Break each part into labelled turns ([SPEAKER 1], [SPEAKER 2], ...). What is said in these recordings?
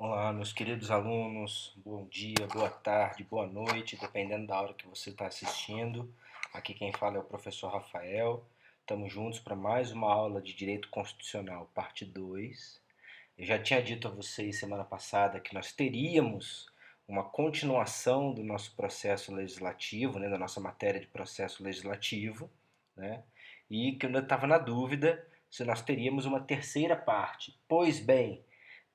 [SPEAKER 1] Olá, meus queridos alunos, bom dia, boa tarde, boa noite, dependendo da hora que você está assistindo. Aqui quem fala é o professor Rafael. Estamos juntos para mais uma aula de Direito Constitucional, parte 2. Eu já tinha dito a vocês semana passada que nós teríamos uma continuação do nosso processo legislativo, da nossa matéria de processo legislativo, né? E que eu ainda estava na dúvida se nós teríamos uma terceira parte. Pois bem,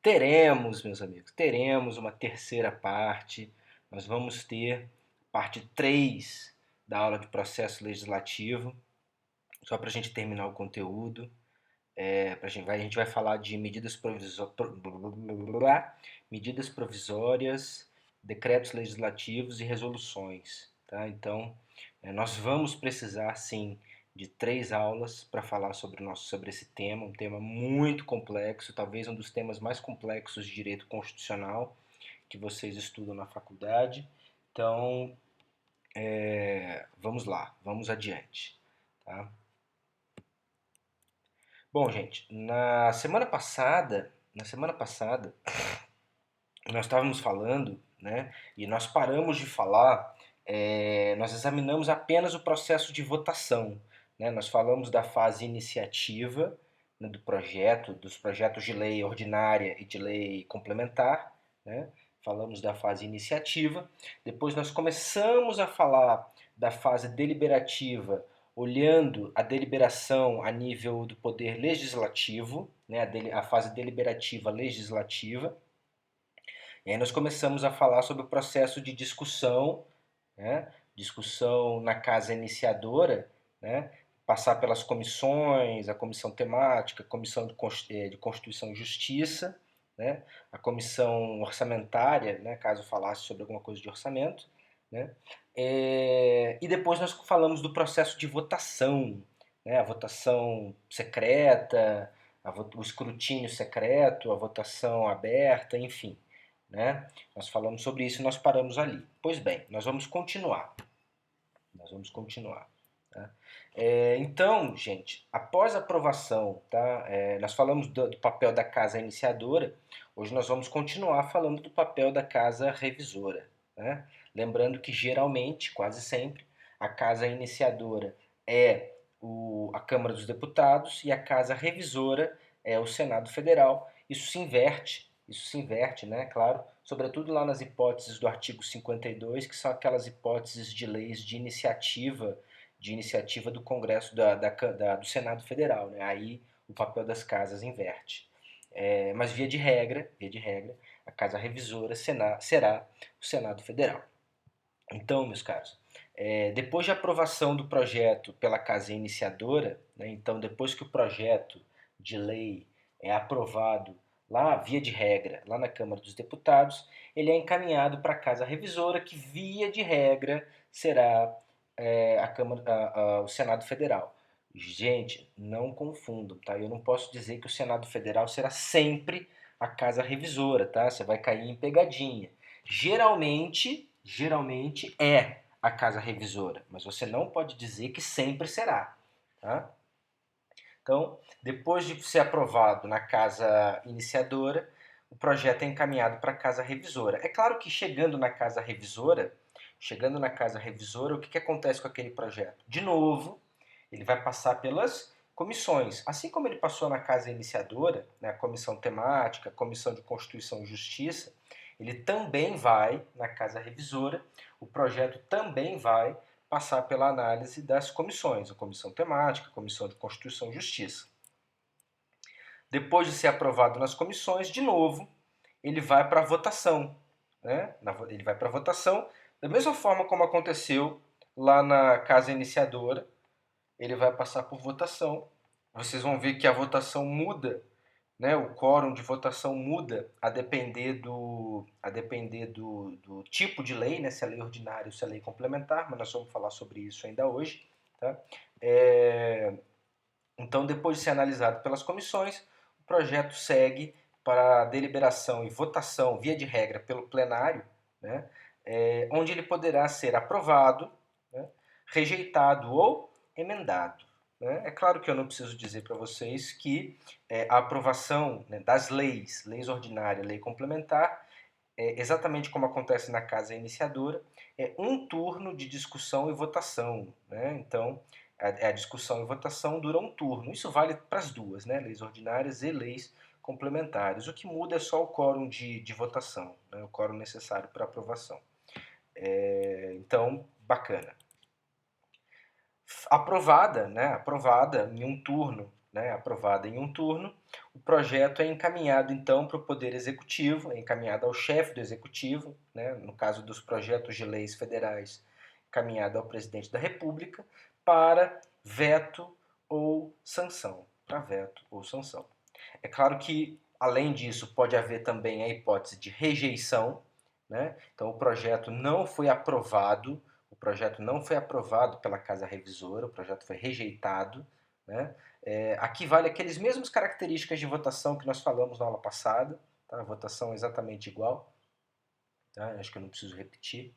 [SPEAKER 1] teremos, meus amigos, teremos uma terceira parte. Nós vamos ter parte 3 da aula de processo legislativo, só para a gente terminar o conteúdo. A gente vai falar de medidas provisórias, decretos legislativos e resoluções. Tá? Então, nós vamos precisar, sim, de 3 aulas para falar sobre esse tema, um tema muito complexo, talvez um dos temas mais complexos de direito constitucional que vocês estudam na faculdade. Então, vamos lá, vamos adiante. Tá? Bom, gente, na semana passada nós estávamos falando, né, e nós paramos de falar, nós examinamos apenas o processo de votação, né, nós falamos da fase iniciativa, né, dos projetos de lei ordinária e de lei complementar, né, falamos da fase iniciativa, depois nós começamos a falar da fase deliberativa, olhando a deliberação a nível do poder legislativo, né, a fase deliberativa legislativa. E aí nós começamos a falar sobre o processo de discussão, né, discussão na casa iniciadora, né, passar pelas comissões, a comissão temática, a comissão de Constituição e Justiça, né, a comissão orçamentária, né, caso falasse sobre alguma coisa de orçamento, né, e depois nós falamos do processo de votação, né, a votação secreta, o escrutínio secreto, a votação aberta, enfim, né? Nós falamos sobre isso e nós paramos ali. Pois bem, nós vamos continuar. Nós vamos continuar. Tá? Então, gente, após a aprovação, tá? Nós falamos do papel da casa iniciadora, hoje nós vamos continuar falando do papel da casa revisora. Né? Lembrando que geralmente, quase sempre, a casa iniciadora é a Câmara dos Deputados e a casa revisora é o Senado Federal. Isso se inverte, né? Claro, sobretudo lá nas hipóteses do artigo 52, que são aquelas hipóteses de leis de iniciativa do Congresso do Senado Federal, né? Aí o papel das casas inverte. Mas via de regra, a casa revisora será o Senado Federal. Então, meus caros, depois de aprovação do projeto pela casa iniciadora, né, então depois que o projeto de lei é aprovado lá, via de regra, lá na Câmara dos Deputados, ele é encaminhado para a casa revisora, que via de regra será o Senado Federal. Gente, não confundam, tá? Eu não posso dizer que o Senado Federal será sempre a casa revisora, tá? Você vai cair em pegadinha. Geralmente é a casa revisora, mas você não pode dizer que sempre será, tá? Então, depois de ser aprovado na casa iniciadora, o projeto é encaminhado para a casa revisora. É claro que chegando na casa revisora, o que acontece com aquele projeto? De novo, ele vai passar pelas comissões. Assim como ele passou na casa iniciadora, né, a comissão temática, a comissão de Constituição e Justiça, ele também vai na casa revisora, o projeto também vai passar pela análise das comissões, a comissão temática, a comissão de Constituição e Justiça. Depois de ser aprovado nas comissões, de novo, ele vai para a votação. Né? Ele vai para a votação, da mesma forma como aconteceu lá na casa iniciadora, ele vai passar por votação. Vocês vão ver que a votação muda, né? O quórum de votação muda a depender do tipo de lei, né? Se é lei ordinária ou se é lei complementar, mas nós vamos falar sobre isso ainda hoje. Tá? Então, depois de ser analisado pelas comissões, o projeto segue para deliberação e votação, via de regra, pelo plenário, né? Onde ele poderá ser aprovado, né? Rejeitado ou emendado. né? É claro que eu não preciso dizer para vocês que a aprovação, né, das leis, leis ordinária, lei complementar, exatamente como acontece na casa iniciadora, é um turno de discussão e votação, né? Então, a discussão e votação dura um turno. Isso vale para as duas, né? Leis ordinárias e leis complementares. O que muda é só o quórum de votação, né? O quórum necessário para aprovação. Então, bacana. Aprovada, né? Aprovada em um turno, né? Aprovada em um turno, o projeto é encaminhado então para o Poder Executivo, é encaminhado ao chefe do Executivo, né? No caso dos projetos de leis federais, encaminhado ao Presidente da República para veto ou sanção, para veto ou sanção. É claro que, além disso, pode haver também a hipótese de rejeição, né? Então, o projeto não foi aprovado pela Casa Revisora, o projeto foi rejeitado, né? Aqui vale aqueles mesmos características de votação que nós falamos na aula passada, tá? A votação é exatamente igual, tá? Acho que eu não preciso repetir.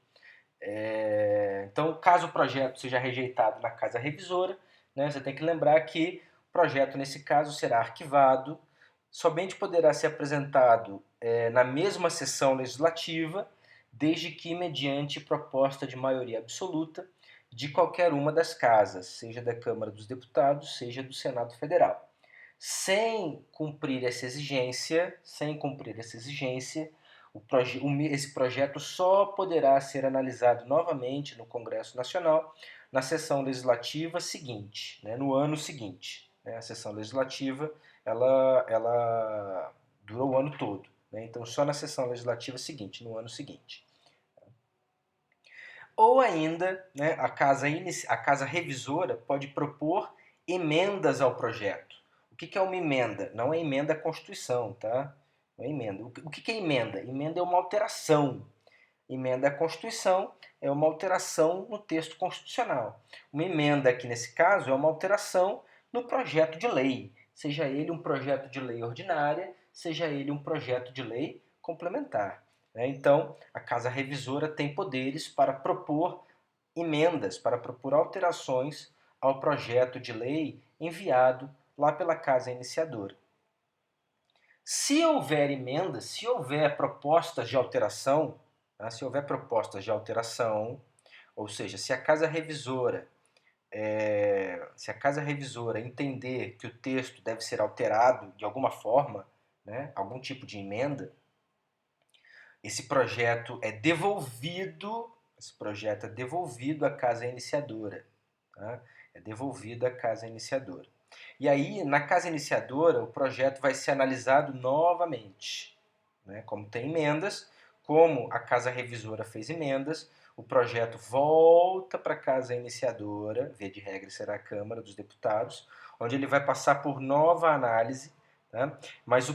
[SPEAKER 1] Então, caso o projeto seja rejeitado na Casa Revisora, né, você tem que lembrar que o projeto, nesse caso, será arquivado, somente poderá ser apresentado na mesma sessão legislativa, desde que mediante proposta de maioria absoluta de qualquer uma das casas, seja da Câmara dos Deputados, seja do Senado Federal. Sem cumprir essa exigência, esse projeto só poderá ser analisado novamente no Congresso Nacional na sessão legislativa seguinte, né, no ano seguinte. Né? A sessão legislativa ela dura o ano todo, né? Então só na sessão legislativa seguinte, no ano seguinte. Ou ainda, né, a casa revisora pode propor emendas ao projeto. O que é uma emenda? Não é emenda à Constituição, tá? Não é emenda. O que é emenda? Emenda é uma alteração. Emenda à Constituição é uma alteração no texto constitucional. Uma emenda aqui nesse caso é uma alteração no projeto de lei, seja ele um projeto de lei ordinária, seja ele um projeto de lei complementar. Então, a Casa Revisora tem poderes para propor emendas, para propor alterações ao projeto de lei enviado lá pela Casa Iniciadora. Se houver emendas, se houver propostas de alteração, tá? Se houver propostas de alteração, ou seja, se a casa revisora entender que o texto deve ser alterado de alguma forma, né, algum tipo de emenda, esse projeto é devolvido à casa iniciadora, tá? É devolvido à casa iniciadora. E aí, na casa iniciadora, o projeto vai ser analisado novamente, né? Como tem emendas, como a casa revisora fez emendas, o projeto volta para a casa iniciadora, via de regra será a Câmara dos Deputados, onde ele vai passar por nova análise, tá? Mas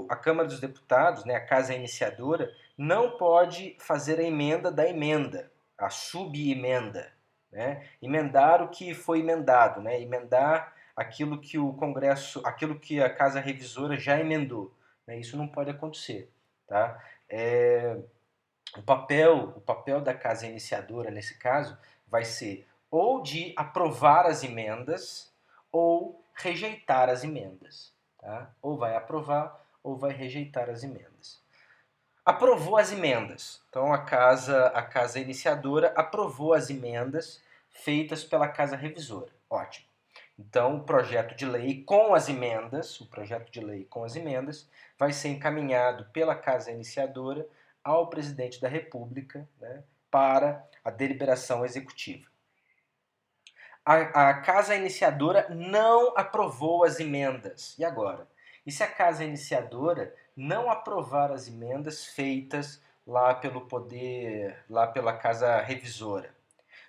[SPEAKER 1] a Câmara dos Deputados, né, a casa iniciadora, não pode fazer a emenda da emenda, a sub-emenda, né? Emendar o que foi emendado, né? Emendar aquilo que o Congresso, aquilo que a Casa Revisora já emendou, né? Isso não pode acontecer, tá? O papel da Casa Iniciadora, nesse caso, vai ser ou de aprovar as emendas ou rejeitar as emendas, tá? Ou vai aprovar ou vai rejeitar as emendas. Aprovou as emendas. Então a casa iniciadora aprovou as emendas feitas pela casa revisora. Ótimo. Então o projeto de lei com as emendas, vai ser encaminhado pela casa iniciadora ao presidente da República, né, para a deliberação executiva. A casa iniciadora não aprovou as emendas. E agora? E se a casa iniciadora não aprovar as emendas feitas lá pela casa revisora?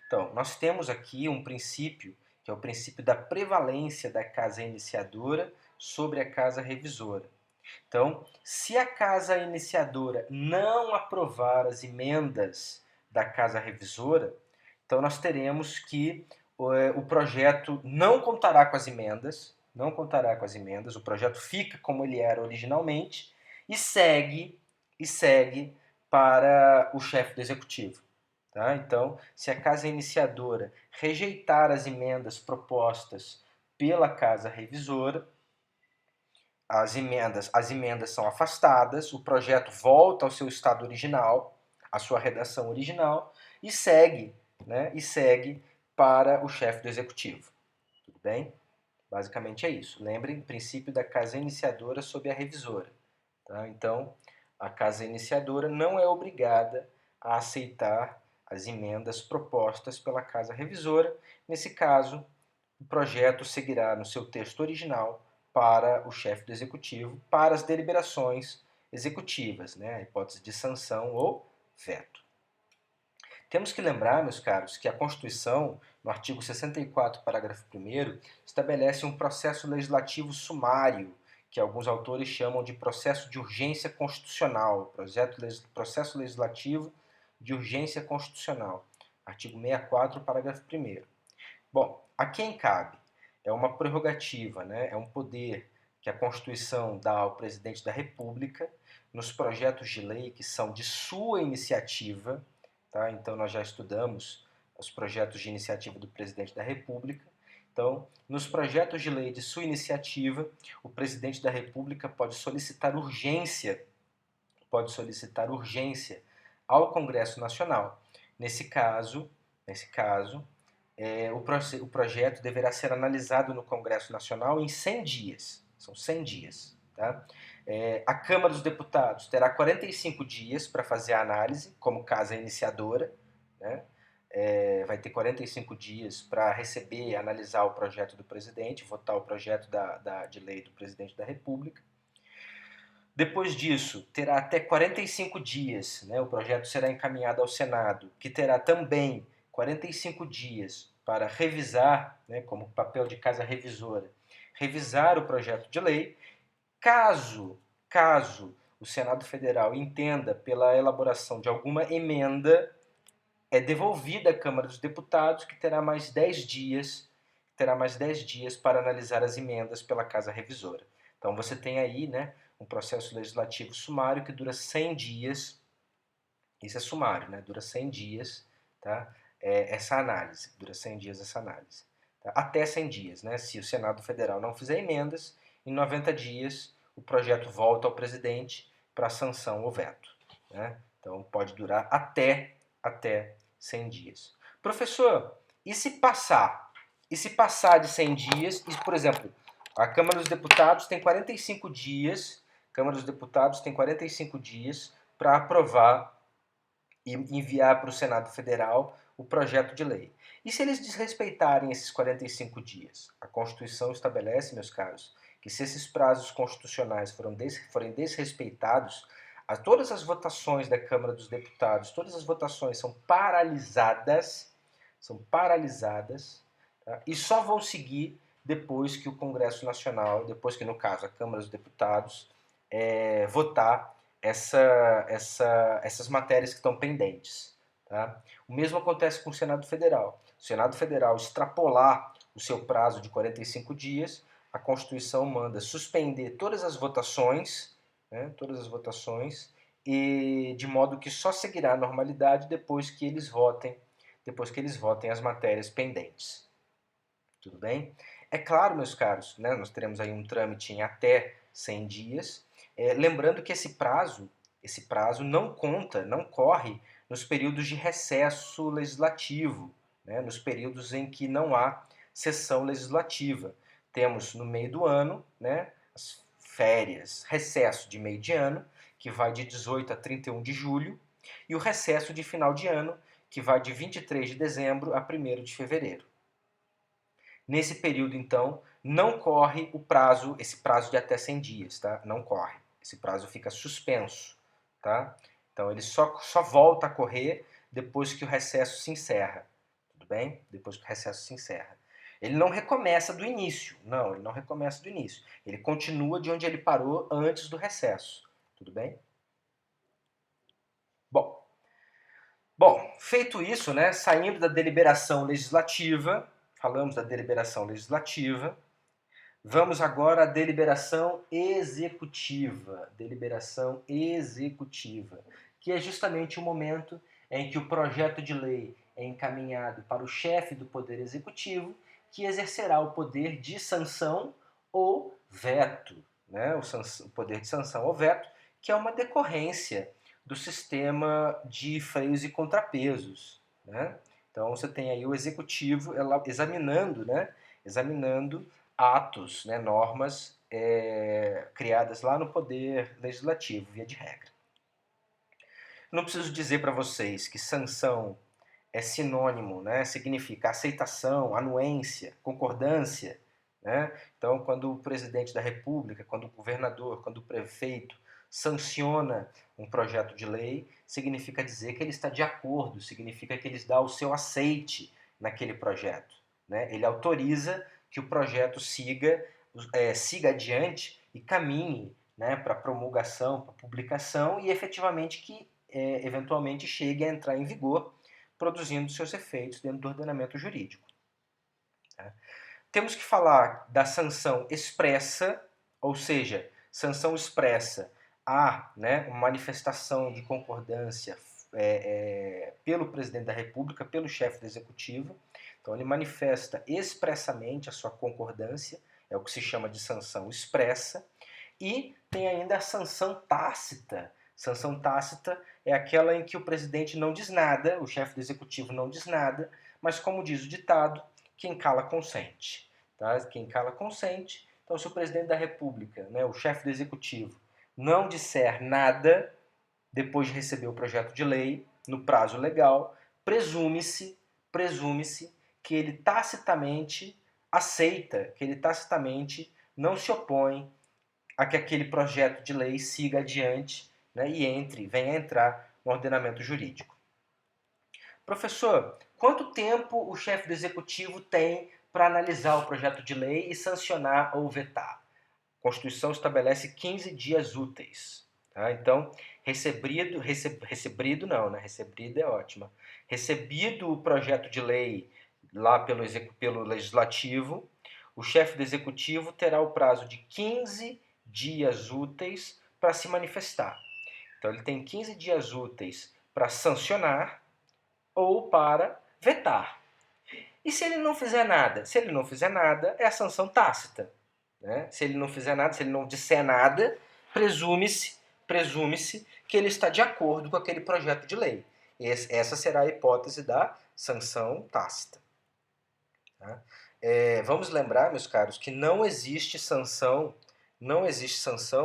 [SPEAKER 1] Então, nós temos aqui um princípio, que é o princípio da prevalência da casa iniciadora sobre a casa revisora. Então, se a casa iniciadora não aprovar as emendas da casa revisora, então nós teremos que o projeto não contará com as emendas, o projeto fica como ele era originalmente e segue para o chefe do executivo. Tá? Então, se a casa iniciadora rejeitar as emendas propostas pela Casa Revisora, as emendas são afastadas, o projeto volta ao seu estado original, à sua redação original, e segue, né, para o chefe do executivo. Tudo bem? Basicamente é isso. Lembrem o princípio da casa iniciadora sob a revisora. Tá? Então, a casa iniciadora não é obrigada a aceitar as emendas propostas pela casa revisora. Nesse caso, o projeto seguirá no seu texto original para o chefe do executivo, para as deliberações executivas, né? A hipótese de sanção ou veto. Temos que lembrar, meus caros, que a Constituição, no artigo 64, parágrafo 1º, estabelece um processo legislativo sumário, que alguns autores chamam de processo de urgência constitucional, processo legislativo de urgência constitucional, artigo 64, parágrafo 1º. Bom, a quem cabe? É uma prerrogativa, né? É um poder que a Constituição dá ao presidente da República nos projetos de lei que são de sua iniciativa, tá? Então nós já estudamos os projetos de iniciativa do presidente da República. Então, nos projetos de lei de sua iniciativa, o presidente da República pode solicitar urgência ao Congresso Nacional. Nesse caso, o projeto deverá ser analisado no Congresso Nacional em 100 dias. São 100 dias. Tá? A Câmara dos Deputados terá 45 dias para fazer a análise, como casa iniciadora. Né? Vai ter 45 dias para receber e analisar o projeto do presidente, votar o projeto de lei do presidente da República. Depois disso, terá até 45 dias, né? O projeto será encaminhado ao Senado, que terá também 45 dias para revisar, né, como papel de casa revisora, revisar o projeto de lei. Caso o Senado Federal entenda pela elaboração de alguma emenda, é devolvida à Câmara dos Deputados, que terá mais 10 dias, para analisar as emendas pela casa revisora. Então você tem aí, né, um processo legislativo sumário que dura 100 dias. Isso é sumário, né? Dura 100 dias, tá? Essa análise, dura 100 dias essa análise. Tá? Até 100 dias, né? Se o Senado Federal não fizer emendas, em 90 dias o projeto volta ao presidente para sanção ou veto. Né? Então pode durar até 100 dias. Professor, e se passar? E se passar de 100 dias, e, por exemplo, a Câmara dos Deputados tem 45 dias, para aprovar e enviar para o Senado Federal o projeto de lei. E se eles desrespeitarem esses 45 dias? A Constituição estabelece, meus caros, que se esses prazos constitucionais forem desrespeitados, todas as votações da Câmara dos Deputados, todas as votações são paralisadas, tá? E só vão seguir depois que o Congresso Nacional, depois que, no caso, a Câmara dos Deputados, votar essas matérias que estão pendentes. Tá? O mesmo acontece com o Senado Federal. Se o Senado Federal extrapolar o seu prazo de 45 dias, a Constituição manda suspender todas as votações, né, e de modo que só seguirá a normalidade depois que eles votem as matérias pendentes. Tudo bem? É claro, meus caros, né, nós teremos aí um trâmite em até 100 dias, lembrando que esse prazo não corre nos períodos de recesso legislativo, né, nos períodos em que não há sessão legislativa. Temos no meio do ano, né, as férias, recesso de meio de ano, que vai de 18 a 31 de julho, e o recesso de final de ano, que vai de 23 de dezembro a 1º de fevereiro. Nesse período, então, não corre esse prazo de até 100 dias, tá? Não corre. Esse prazo fica suspenso, tá? Então, ele só volta a correr depois que o recesso se encerra, tudo bem? Depois que o recesso se encerra. Ele não recomeça do início, não, ele não recomeça do início. Ele continua de onde ele parou antes do recesso, tudo bem? Bom, feito isso, né, saindo da deliberação legislativa, falamos da deliberação legislativa, vamos agora à deliberação executiva. Deliberação executiva, que é justamente o momento em que o projeto de lei é encaminhado para o chefe do Poder Executivo, que exercerá o poder de sanção ou veto, né? O poder de sanção ou veto, que é uma decorrência do sistema de freios e contrapesos, né? Então você tem aí o executivo examinando, né? Examinando atos, né? Normas criadas lá no poder legislativo, via de regra. Não preciso dizer para vocês que sanção é sinônimo, né? Significa aceitação, anuência, concordância, né? Então, quando o presidente da República, quando o governador, quando o prefeito sanciona um projeto de lei, significa dizer que ele está de acordo, significa que ele dá o seu aceite naquele projeto, né? Ele autoriza que o projeto siga adiante e caminhe, né, para promulgação, para publicação e efetivamente que eventualmente chegue a entrar em vigor, produzindo seus efeitos dentro do ordenamento jurídico. Tá? Temos que falar da sanção expressa, ou seja, sanção expressa a, né, uma manifestação de concordância pelo presidente da República, pelo chefe do executivo. Então ele manifesta expressamente a sua concordância, é o que se chama de sanção expressa, e tem ainda a sanção tácita. Sanção tácita é aquela em que o presidente não diz nada, o chefe do executivo não diz nada, mas como diz o ditado, quem cala consente. Tá? Quem cala consente. Então, se o presidente da República, né, o chefe do executivo, não disser nada depois de receber o projeto de lei no prazo legal, presume-se que ele tacitamente aceita, que ele tacitamente não se opõe a que aquele projeto de lei siga adiante, né, e venha a entrar no ordenamento jurídico. Professor, quanto tempo o chefe do executivo tem para analisar o projeto de lei e sancionar ou vetar? A Constituição estabelece 15 dias úteis. Tá? Então, recebido não, né? Recebido é ótima. Recebido o projeto de lei lá pelo Legislativo, o chefe do Executivo terá o prazo de 15 dias úteis para se manifestar. Então, ele tem 15 dias úteis para sancionar ou para vetar. E se ele não fizer nada? Se ele não fizer nada, é a sanção tácita. Né? Se ele não fizer nada, se ele não disser nada, presume-se que ele está de acordo com aquele projeto de lei. Essa será a hipótese da sanção tácita. Tá? Vamos lembrar, meus caros, que não existe sanção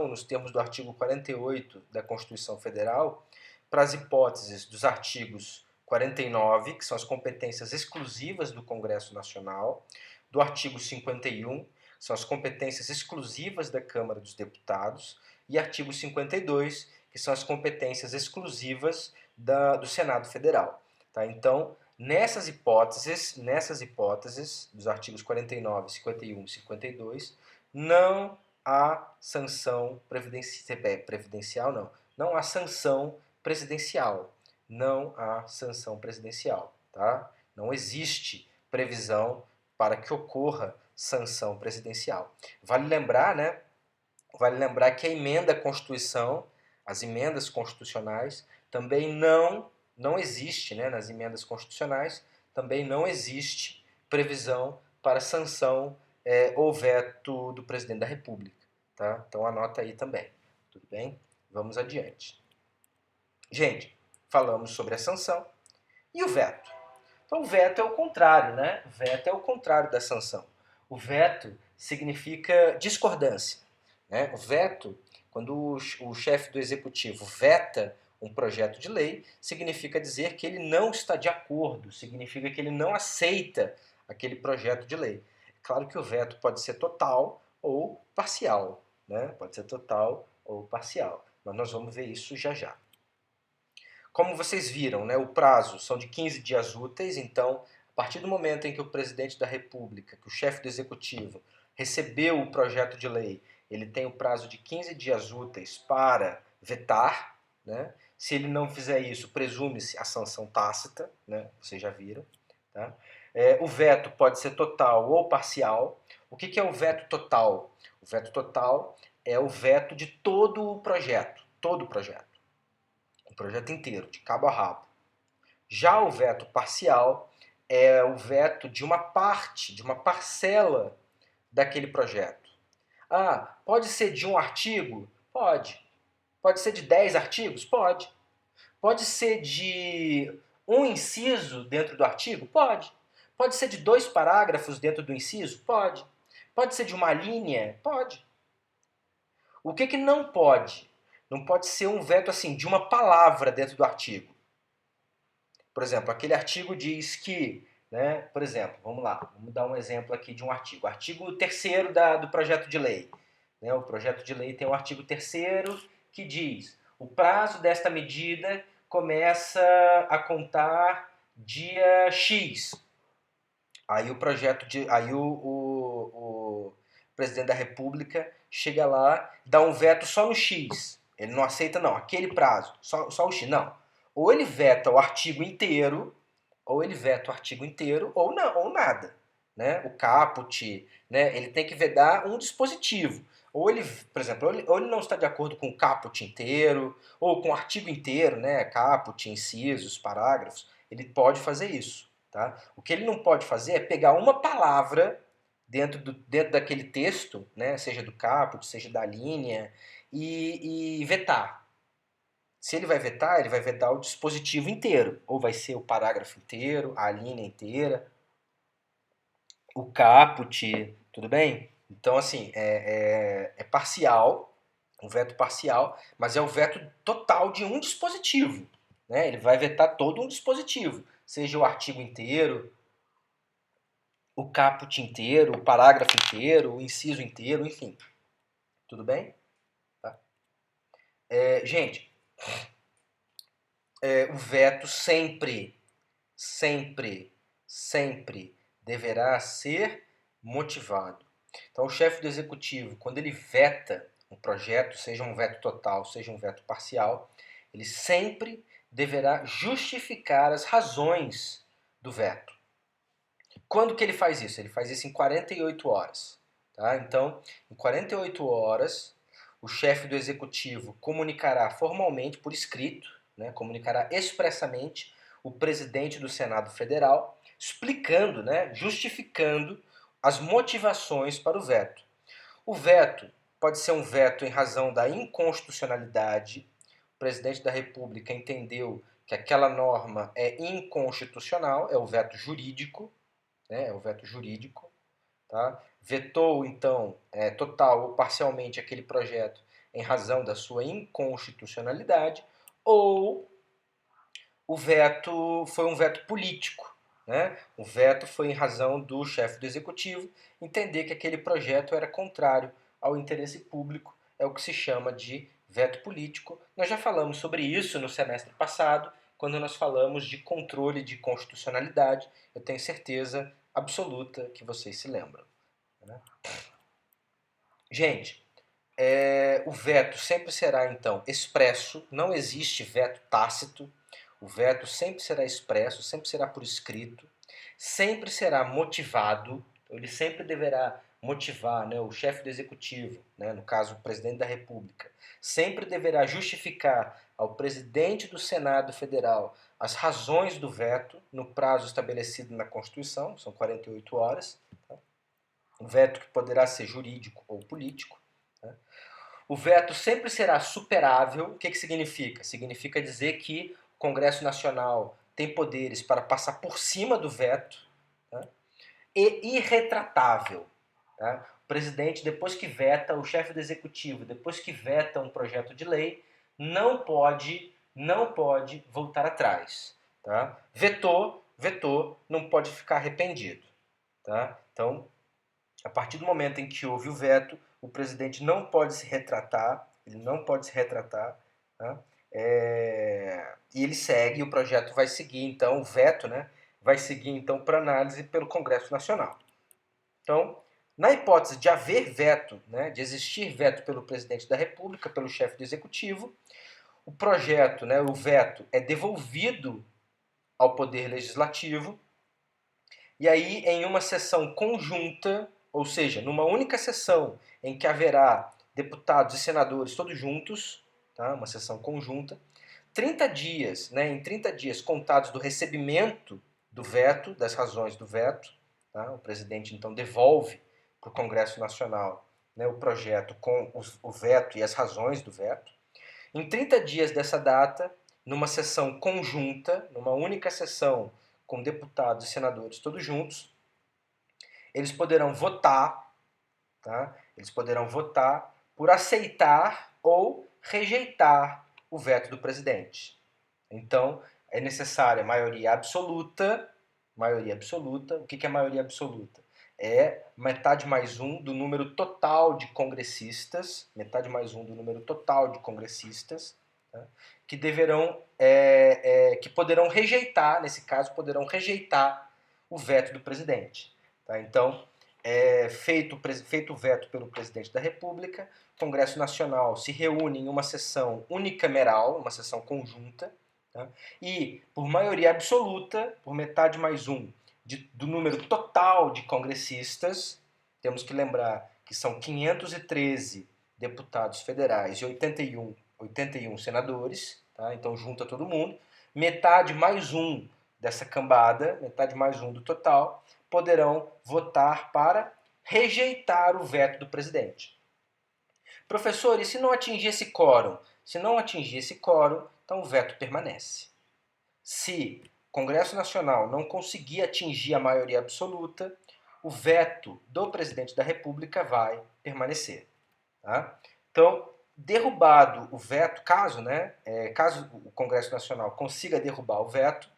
[SPEAKER 1] nos termos do artigo 48 da Constituição Federal para as hipóteses dos artigos 49, que são as competências exclusivas do Congresso Nacional, do artigo 51, que são as competências exclusivas da Câmara dos Deputados, e artigo 52, que são as competências exclusivas do Senado Federal. Tá? Então, nessas hipóteses dos artigos 49, 51 e 52, não há sanção previdencial, não há sanção presidencial. Não há sanção presidencial, tá? Não existe previsão para que ocorra sanção presidencial. Vale lembrar, né? Vale lembrar que a emenda à Constituição, as emendas constitucionais, também não existe, né? Nas emendas constitucionais também não existe previsão para sanção ou veto do presidente da República, tá? Então anota aí também, tudo bem? Vamos adiante. Gente, falamos sobre a sanção e o veto. Então, o veto é o contrário, né? O veto é o contrário da sanção. O veto significa discordância. Né? O veto, quando o chefe do executivo veta um projeto de lei, significa dizer que ele não está de acordo, significa que ele não aceita aquele projeto de lei. É claro que o veto pode ser total ou parcial, né? Pode ser total ou parcial, mas nós vamos ver isso já já. Como vocês viram, né, o prazo são de 15 dias úteis, então, a partir do momento em que o presidente da República, que o chefe do executivo, recebeu o projeto de lei, ele tem o prazo de 15 dias úteis para vetar, né? Se ele não fizer isso, presume-se a sanção tácita, né? Vocês já viram. Tá? O veto pode ser total ou parcial. O que é o veto total? O veto total é o veto de todo o projeto o projeto inteiro, de cabo a rabo. Já o veto parcial é o veto de uma parte, de uma parcela daquele projeto. Ah, pode ser de um artigo? Pode. Pode ser de 10 artigos? Pode. Pode ser de um inciso dentro do artigo? Pode. Pode ser de 2 parágrafos dentro do inciso? Pode. Pode ser de uma linha? Pode. O que não pode? Não pode ser um veto assim de uma palavra dentro do artigo. Por exemplo, aquele artigo diz que, né, por exemplo, vamos lá, vamos dar um exemplo aqui de um artigo. Artigo 3º do projeto de lei. Né, o projeto de lei tem o artigo 3º que diz: o prazo desta medida começa a contar dia X. Aí o presidente da República chega lá, dá um veto só no X. Ele não aceita, não, aquele prazo, só o X. Não. Ou ele veta o artigo inteiro, ou não, ou nada. Né? O caput, né? Ele tem que vedar um dispositivo. Ou ele, por exemplo, ou ele não está de acordo com o caput inteiro, ou com o artigo inteiro, né? Caput, incisos, parágrafos. Ele pode fazer isso. Tá? O que ele não pode fazer é pegar uma palavra dentro daquele texto, né, seja do caput, seja da linha, e vetar. Se ele vai vetar o dispositivo inteiro. Ou vai ser o parágrafo inteiro, a linha inteira, o caput, tudo bem? Então, assim, é parcial, um veto parcial, mas é o veto total de um dispositivo. Né? Ele vai vetar todo um dispositivo, seja o artigo inteiro, o caput inteiro, o parágrafo inteiro, o inciso inteiro, enfim. Tudo bem? Tá? Gente, o veto sempre deverá ser motivado. Então, o chefe do executivo, quando ele veta um projeto, seja um veto total, seja um veto parcial, ele sempre deverá justificar as razões do veto. Quando que ele faz isso? Ele faz isso em 48 horas. Tá? Então, em 48 horas, o chefe do executivo comunicará formalmente, por escrito, né, comunicará expressamente o presidente do Senado Federal, explicando, né, justificando as motivações para o veto. O veto pode ser um veto em razão da inconstitucionalidade. O presidente da República entendeu que aquela norma é inconstitucional, é o veto jurídico. Né, é o veto jurídico, tá? Vetou, então, total ou parcialmente aquele projeto em razão da sua inconstitucionalidade, ou o veto foi um veto político. Né? O veto foi em razão do chefe do executivo entender que aquele projeto era contrário ao interesse público, é o que se chama de veto político. Nós já falamos sobre isso no semestre passado, quando nós falamos de controle de constitucionalidade. Eu tenho certeza absoluta que vocês se lembram. Né? Gente, o veto sempre será, então, expresso, não existe veto tácito. O veto sempre será expresso, sempre será por escrito, sempre será motivado, ele sempre deverá motivar, né, o chefe do executivo, né, no caso o presidente da República, sempre deverá justificar ao presidente do Senado Federal as razões do veto no prazo estabelecido na Constituição, são 48 horas, tá? Um veto que poderá ser jurídico ou político. Tá? O veto sempre será superável. O que significa? Significa dizer que o Congresso Nacional tem poderes para passar por cima do veto, tá? E irretratável. Tá? O presidente, depois que veta, o chefe do executivo, depois que veta um projeto de lei, não pode voltar atrás. Tá? Vetou, não pode ficar arrependido. Tá? Então, a partir do momento em que houve o veto, o presidente não pode se retratar, ele não pode se retratar, tá? E ele segue, o projeto vai seguir, então, o veto, né, vai seguir, então, para análise pelo Congresso Nacional. Então, na hipótese de haver veto, né, de existir veto pelo presidente da República, pelo chefe do Executivo, o projeto, né, o veto, é devolvido ao Poder Legislativo, e aí, em uma sessão conjunta, ou seja, numa única sessão em que haverá deputados e senadores todos juntos, tá? Uma sessão conjunta, 30 dias, né, em 30 dias contados do recebimento do veto, das razões do veto. Tá? O presidente, então, devolve para o Congresso Nacional, né, o projeto com o veto e as razões do veto. Em 30 dias dessa data, numa sessão conjunta, numa única sessão com deputados e senadores todos juntos, eles poderão votar, tá? Eles poderão votar por aceitar ou rejeitar o veto do presidente. Então, é necessária maioria absoluta. Maioria absoluta. O que é maioria absoluta? É metade mais um do número total de congressistas, metade mais um do número total de congressistas, tá? Que deverão, que poderão rejeitar, nesse caso, poderão rejeitar o veto do presidente. Tá? Então, feito o veto pelo presidente da República, o Congresso Nacional se reúne em uma sessão unicameral, uma sessão conjunta, tá? E, por maioria absoluta, por metade mais um do número total de congressistas, temos que lembrar que são 513 deputados federais e 81 senadores, tá? Então junta todo mundo, metade mais um dessa cambada, metade mais um do total, poderão votar para rejeitar o veto do presidente. Professor, e se não atingir esse quórum? Se não atingir esse quórum, então o veto permanece. Se o Congresso Nacional não conseguir atingir a maioria absoluta, o veto do presidente da República vai permanecer. Tá? Então, derrubado o veto, caso o Congresso Nacional consiga derrubar o veto,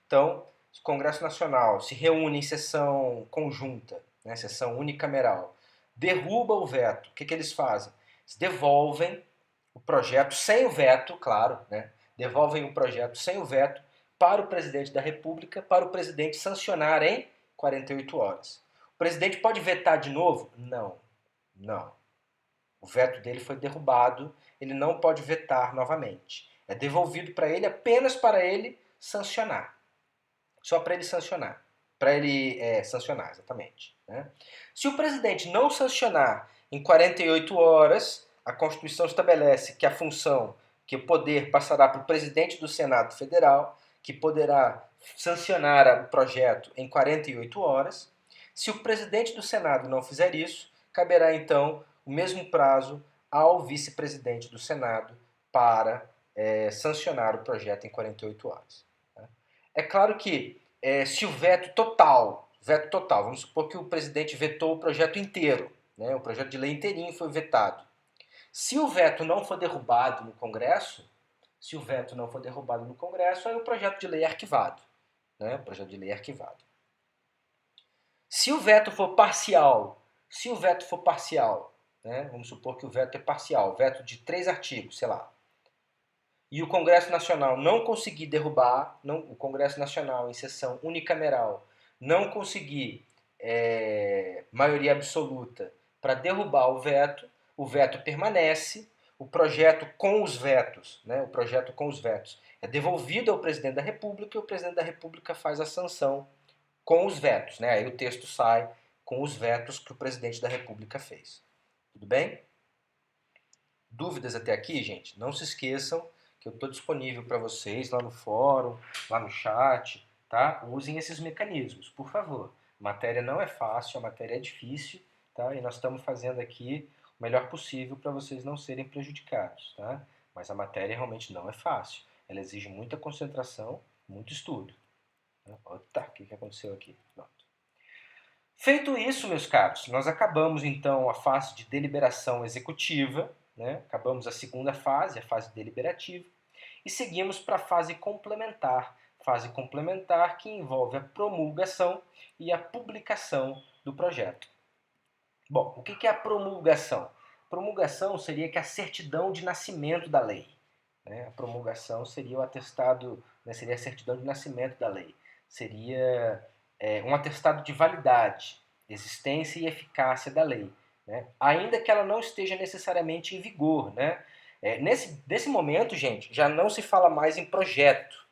[SPEAKER 1] então, se o Congresso Nacional se reúne em sessão conjunta, né, sessão unicameral, derruba o veto, o que eles fazem? Eles devolvem o projeto sem o veto, claro, né, devolvem o projeto sem o veto para o presidente da República, para o presidente sancionar em 48 horas. O presidente pode vetar de novo? Não. O veto dele foi derrubado, ele não pode vetar novamente. É devolvido para ele apenas para ele sancionar. Só para ele sancionar. Para ele sancionar, exatamente. Né? Se o presidente não sancionar em 48 horas, a Constituição estabelece que a função, que o poder passará para o presidente do Senado Federal, que poderá sancionar o projeto em 48 horas. Se o presidente do Senado não fizer isso, caberá então o mesmo prazo ao vice-presidente do Senado para sancionar o projeto em 48 horas. É claro que se o veto total, vamos supor que o presidente vetou o projeto inteiro, né, o projeto de lei inteirinho foi vetado. Se o veto não for derrubado no Congresso, aí o projeto de lei é arquivado. Né, o projeto de lei é arquivado. Se o veto for parcial, né, vamos supor que o veto é parcial, veto de 3 artigos, sei lá, e o Congresso Nacional não conseguir derrubar, o Congresso Nacional em sessão unicameral não conseguir maioria absoluta para derrubar o veto permanece, o projeto com os vetos, né, é devolvido ao presidente da República e o presidente da República faz a sanção com os vetos. Né, aí o texto sai com os vetos que o presidente da República fez. Tudo bem? Dúvidas até aqui, gente? Não se esqueçam que eu estou disponível para vocês lá no fórum, lá no chat, tá? Usem esses mecanismos, por favor. A matéria não é fácil, a matéria é difícil, tá? E nós estamos fazendo aqui o melhor possível para vocês não serem prejudicados, tá? Mas a matéria realmente não é fácil. Ela exige muita concentração, muito estudo. Tá, o que aconteceu aqui? Pronto. Feito isso, meus caros, nós acabamos então a fase de deliberação executiva, né? Acabamos a segunda fase, a fase deliberativa, e seguimos para a fase complementar que envolve a promulgação e a publicação do projeto. Bom, o que é a promulgação? Promulgação seria que a certidão de nascimento da lei. Né? A promulgação seria o atestado, né? Seria a certidão de nascimento da lei. Seria um atestado de validade, existência e eficácia da lei. Né? Ainda que ela não esteja necessariamente em vigor. Né? Nesse momento, gente, já não se fala mais em projeto.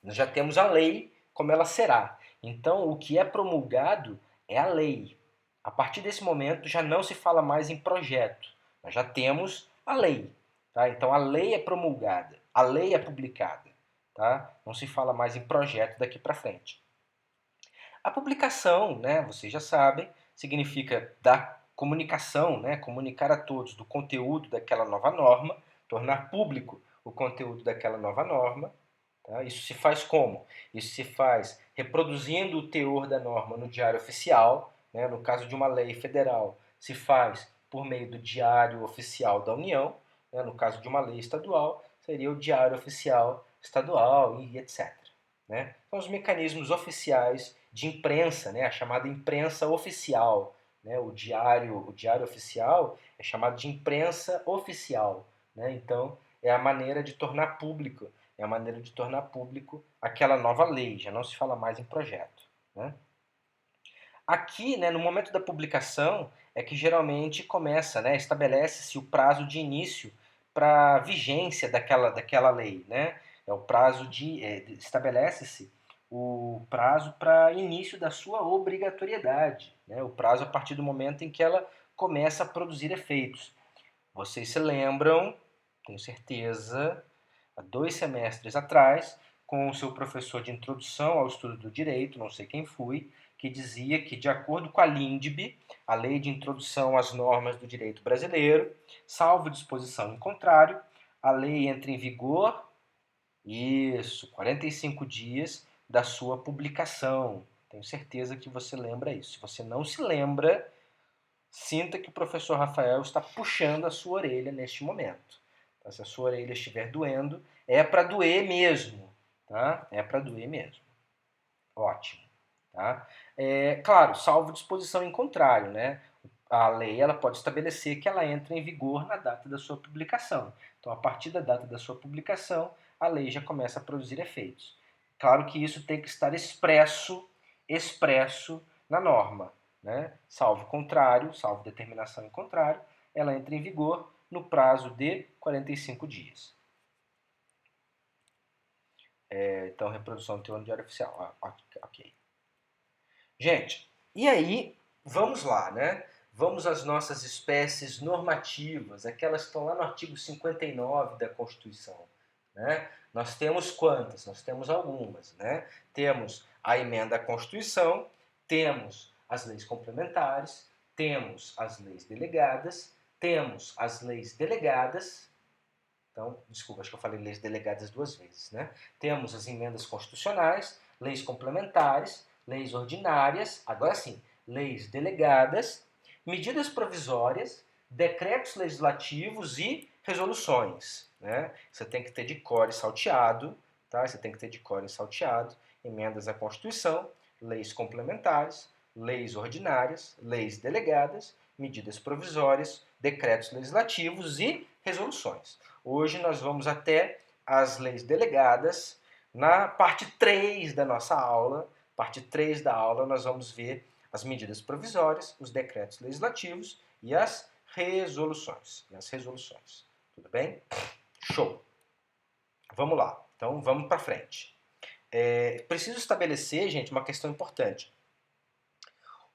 [SPEAKER 1] Nós já temos a lei como ela será. Então, o que é promulgado é a lei. A partir desse momento, já não se fala mais em projeto. Nós já temos a lei. Tá? Então, a lei é promulgada, a lei é publicada. Tá? Não se fala mais em projeto daqui para frente. A publicação, né, vocês já sabem, significa dar comunicação, né, comunicar a todos do conteúdo daquela nova norma, tornar público o conteúdo daquela nova norma. Tá? Isso se faz como? Isso se faz reproduzindo o teor da norma no Diário Oficial, né? No caso de uma lei federal, se faz por meio do Diário Oficial da União, né? No caso de uma lei estadual, seria o Diário Oficial Estadual e etc. Né? São os mecanismos oficiais de imprensa, né? A chamada imprensa oficial. Né? O diário oficial é chamado de imprensa oficial. Né? Então, é a maneira de tornar público aquela nova lei, já não se fala mais em projeto. Né? Aqui, né, no momento da publicação, é que geralmente começa, né, estabelece-se o prazo de início para a vigência daquela lei. Né? É o prazo estabelece-se o prazo para início da sua obrigatoriedade, né? O prazo a partir do momento em que ela começa a produzir efeitos. Vocês se lembram, tenho certeza, há 2 semestres atrás, com o seu professor de introdução ao estudo do direito, não sei quem foi, que dizia que, de acordo com a LINDB, a Lei de Introdução às Normas do Direito Brasileiro, salvo disposição em contrário, a lei entra em vigor, 45 dias da sua publicação. Tenho certeza que você lembra isso. Se você não se lembra, sinta que o professor Rafael está puxando a sua orelha neste momento. Tá? Se a sua orelha estiver doendo, é para doer mesmo. Tá? É para doer mesmo. Ótimo. Tá? Claro, salvo disposição em contrário. Né? A lei ela pode estabelecer que ela entra em vigor na data da sua publicação. Então, a partir da data da sua publicação, a lei já começa a produzir efeitos. Claro que isso tem que estar expresso na norma. Né? Salvo contrário, salvo determinação em contrário, ela entra em vigor no prazo de 45 dias. Então, reprodução do teor no Diário Oficial. Ok. Gente, e aí, vamos lá, né? Vamos às nossas espécies normativas, aquelas que estão lá no artigo 59 da Constituição. Né? Nós temos quantas? Nós temos algumas. Né? Temos a emenda à Constituição, temos as leis complementares, temos as leis delegadas, temos as leis delegadas. Então, desculpa, acho que eu falei leis delegadas 2 vezes. Né? Temos as emendas constitucionais, leis complementares, leis ordinárias, agora sim, leis delegadas, medidas provisórias, decretos legislativos e resoluções. Né? Você tem que ter de cor e salteado, tá? Você tem que ter de cor e salteado, emendas à Constituição, leis complementares, leis ordinárias, leis delegadas, medidas provisórias, decretos legislativos e resoluções. Hoje nós vamos até as leis delegadas. Na parte 3 da nossa aula, parte 3 da aula, nós vamos ver as medidas provisórias, os decretos legislativos e as resoluções. Tudo bem? Show! Vamos lá. Então, vamos para frente. Preciso estabelecer, gente, uma questão importante.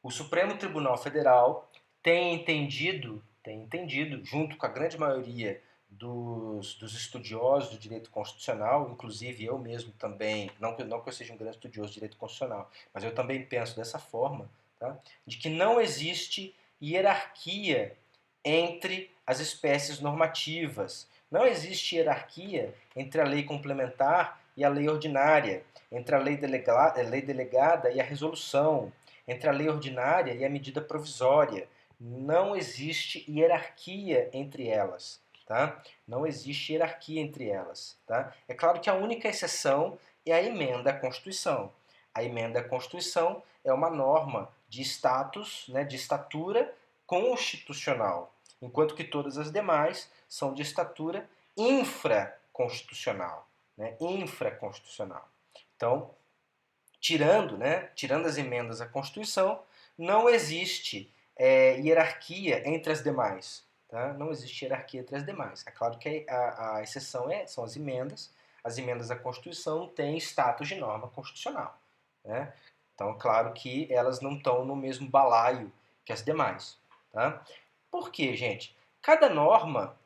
[SPEAKER 1] O Supremo Tribunal Federal tem entendido, junto com a grande maioria dos estudiosos do direito constitucional, inclusive eu mesmo também, não que eu seja um grande estudioso de direito constitucional, mas eu também penso dessa forma, tá? De que não existe hierarquia entre as espécies normativas. Não existe hierarquia entre a lei complementar e a lei ordinária, entre a lei delegada e a resolução, entre a lei ordinária e a medida provisória. Não existe hierarquia entre elas. Tá? Não existe hierarquia entre elas. Tá? É claro que a única exceção é a emenda à Constituição. A emenda à Constituição é uma norma de status, né, de estatura constitucional, enquanto que todas as demais são de estatura infraconstitucional. Né, infraconstitucional. Então, tirando as emendas à Constituição, não existe hierarquia entre as demais. Tá? Não existe hierarquia entre as demais. É claro que a exceção são as emendas. As emendas à Constituição têm status de norma constitucional. Né? Então, claro que elas não estão no mesmo balaio que as demais. Tá? Por quê, gente? Cada norma,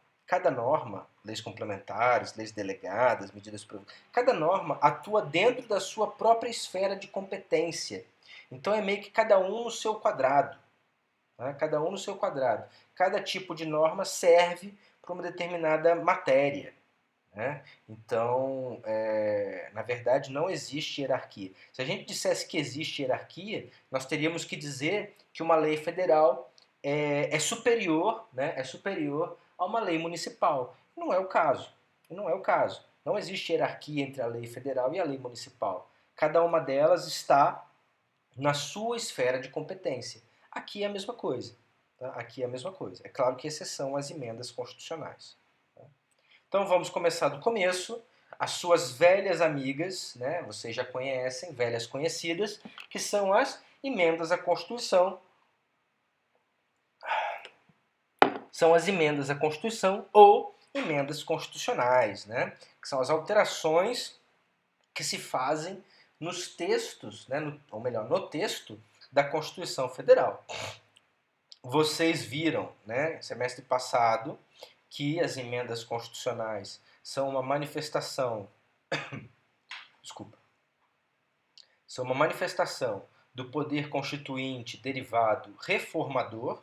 [SPEAKER 1] leis complementares, leis delegadas, medidas provisórias, cada norma atua dentro da sua própria esfera de competência. Então é meio que cada um no seu quadrado. Né? Cada um no seu quadrado. Cada tipo de norma serve para uma determinada matéria. Né? Então, na verdade, não existe hierarquia. Se a gente dissesse que existe hierarquia, nós teríamos que dizer que uma lei federal é superior, né? É superior a uma lei municipal. Não é o caso. Não é o caso. Não existe hierarquia entre a lei federal e a lei municipal. Cada uma delas está na sua esfera de competência. Aqui é a mesma coisa. Tá? Aqui é a mesma coisa. É claro que exceção às emendas constitucionais. Tá? Então vamos começar do começo. As suas velhas amigas, né, vocês já conhecem, velhas conhecidas, que são as emendas à Constituição. São as emendas à Constituição ou emendas constitucionais, né, que são as alterações que se fazem nos textos, né, ou melhor, no texto da Constituição Federal. Vocês viram, né, semestre passado, que as emendas constitucionais são uma manifestação, desculpa, são uma manifestação do poder constituinte derivado reformador,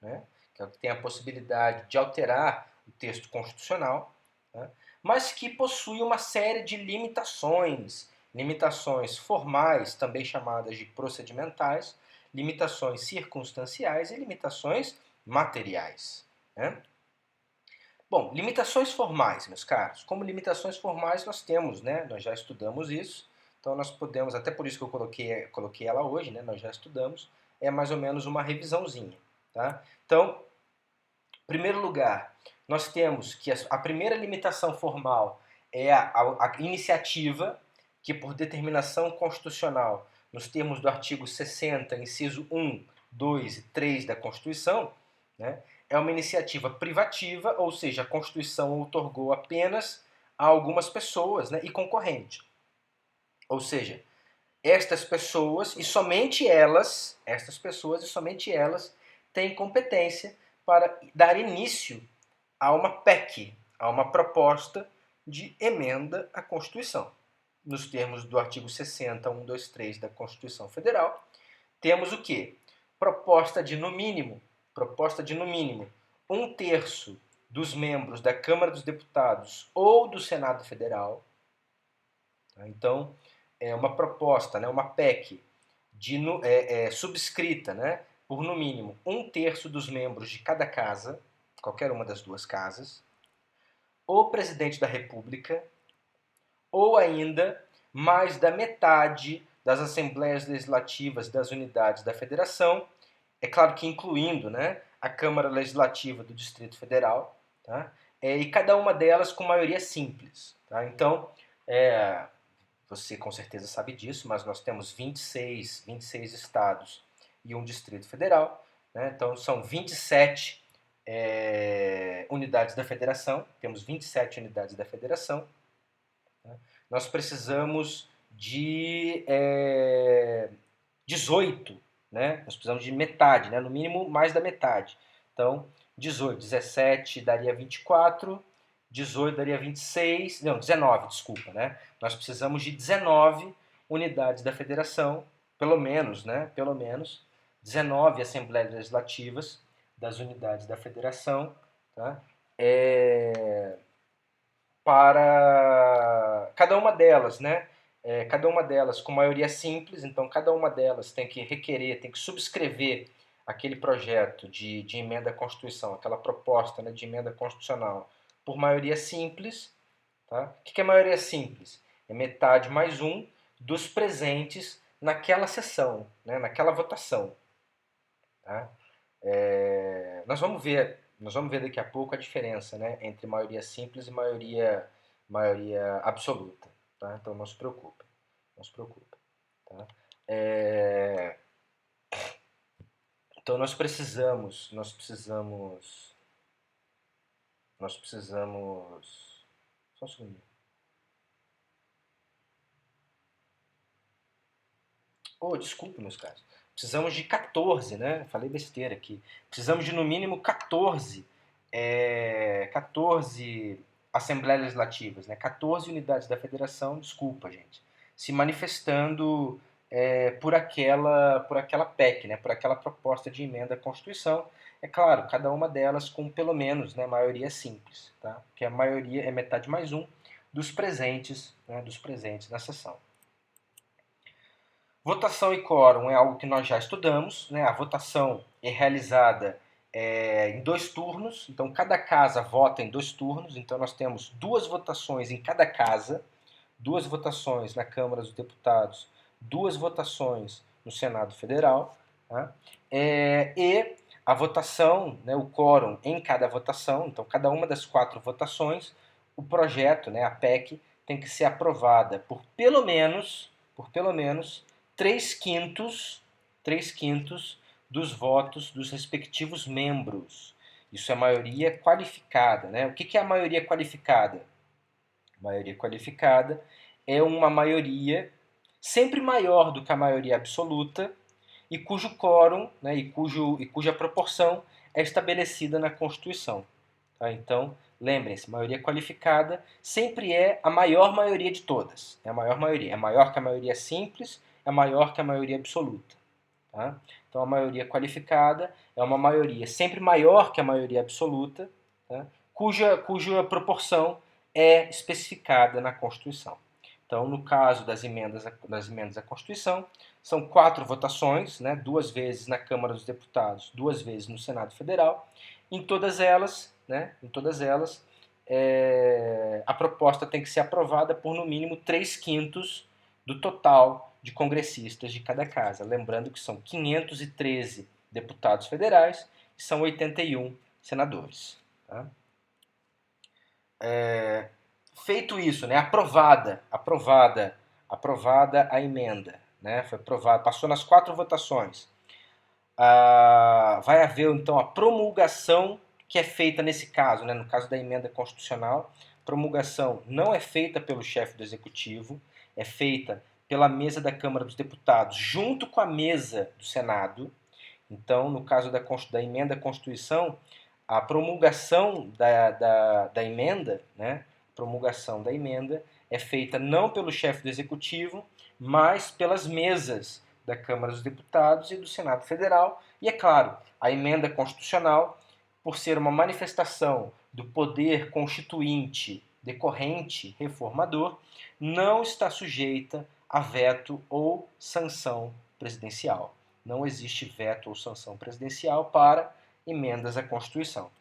[SPEAKER 1] né, que é o que tem a possibilidade de alterar o texto constitucional, né, mas que possui uma série de limitações, limitações formais, também chamadas de procedimentais, limitações circunstanciais e limitações materiais. Né? Bom, limitações formais, meus caros. Como limitações formais nós temos, né? Nós já estudamos isso. Então nós podemos, até por isso que eu coloquei ela hoje, né? Nós já estudamos. É mais ou menos uma revisãozinha, tá? Então, em primeiro lugar, nós temos que a primeira limitação formal é a iniciativa, que por determinação constitucional, nos termos do artigo 60, inciso 1, 2 e 3 da Constituição, né, é uma iniciativa privativa, ou seja, a Constituição outorgou apenas a algumas pessoas, né, e concorrente. Ou seja, estas pessoas e somente elas, têm competência para dar início a uma PEC, a uma proposta de emenda à Constituição. Nos termos do artigo 60, 1, 2, 3 da Constituição Federal, temos o quê? Proposta de, no mínimo, um terço dos membros da Câmara dos Deputados ou do Senado Federal. Então, é uma proposta, né, uma PEC subscrita, né, por no mínimo um terço dos membros de cada casa, qualquer uma das duas casas, o presidente da República, ou ainda mais da metade das assembleias legislativas das unidades da Federação, é claro que incluindo, né, a Câmara Legislativa do Distrito Federal, tá? E cada uma delas com maioria simples. Tá? Então, você com certeza sabe disso, mas nós temos 26 estados e um Distrito Federal. Né? Então, são 27 unidades da Federação, temos 27 unidades da Federação. Né? Nós precisamos de 18, né? Nós precisamos de metade, né? No mínimo mais da metade. Então, 18, 17 daria 24, 18 daria 26, não, 19, desculpa, né? Nós precisamos de 19 unidades da federação, pelo menos, né? Pelo menos 19 assembleias legislativas das unidades da federação, tá? Para cada uma delas, né? Cada uma delas com maioria simples, então cada uma delas tem que requerer, tem que subscrever aquele projeto de emenda à Constituição, aquela proposta, né, de emenda constitucional, por maioria simples. Tá? O que é maioria simples? É metade mais um dos presentes naquela sessão, né, naquela votação. Tá? Nós vamos ver daqui a pouco a diferença, né, entre maioria simples e maioria absoluta. Tá? Então não se preocupe. Não se preocupe. Tá? Então nós precisamos. Só um segundo. Oh, desculpe, meus caros. Precisamos de 14, né? Falei besteira aqui. Precisamos de no mínimo 14 assembleias legislativas, né? 14 unidades da federação, desculpa, gente, se manifestando por aquela PEC, né, por aquela proposta de emenda à Constituição. É claro, cada uma delas com pelo menos, né, maioria simples, tá? Que a maioria é metade mais um dos presentes na sessão. Votação e quórum é algo que nós já estudamos, né? A votação é realizada em 2 turnos, então cada casa vota em 2 turnos, então nós temos 2 votações em cada casa, 2 votações na Câmara dos Deputados, 2 votações no Senado Federal, tá? E a votação, né, o quórum em cada votação, então cada uma das 4 votações, o projeto, né, a PEC, tem que ser aprovada por pelo menos 3 quintos dos votos dos respectivos membros. Isso é maioria qualificada, né? O que é a maioria qualificada? A maioria qualificada é uma maioria sempre maior do que a maioria absoluta e cujo quórum, né, e cuja proporção é estabelecida na Constituição. Tá? Então, lembrem-se, maioria qualificada sempre é a maior maioria de todas. É a maior maioria. É maior que a maioria simples, é maior que a maioria absoluta. Tá? Então, a maioria qualificada é uma maioria sempre maior que a maioria absoluta, tá? cuja proporção é especificada na Constituição. Então, no caso das emendas à Constituição, são 4 votações, né, 2 vezes na Câmara dos Deputados, 2 vezes no Senado Federal. Em todas elas, a proposta tem que ser aprovada por no mínimo 3 quintos do total de congressistas de cada casa. Lembrando que são 513 deputados federais e são 81 senadores. Tá? Feito isso, né, aprovada a emenda, né, foi aprovada, passou nas 4 votações. Vai haver então a promulgação que é feita nesse caso, né, no caso da emenda constitucional. Promulgação não é feita pelo chefe do executivo, é feita pela mesa da Câmara dos Deputados junto com a mesa do Senado. Então, no caso da emenda à Constituição, a promulgação da emenda, né, promulgação da emenda é feita não pelo chefe do Executivo, mas pelas mesas da Câmara dos Deputados e do Senado Federal. E, é claro, a emenda constitucional, por ser uma manifestação do poder constituinte decorrente reformador, não está sujeita a veto ou sanção presidencial. Não existe veto ou sanção presidencial para emendas à Constituição.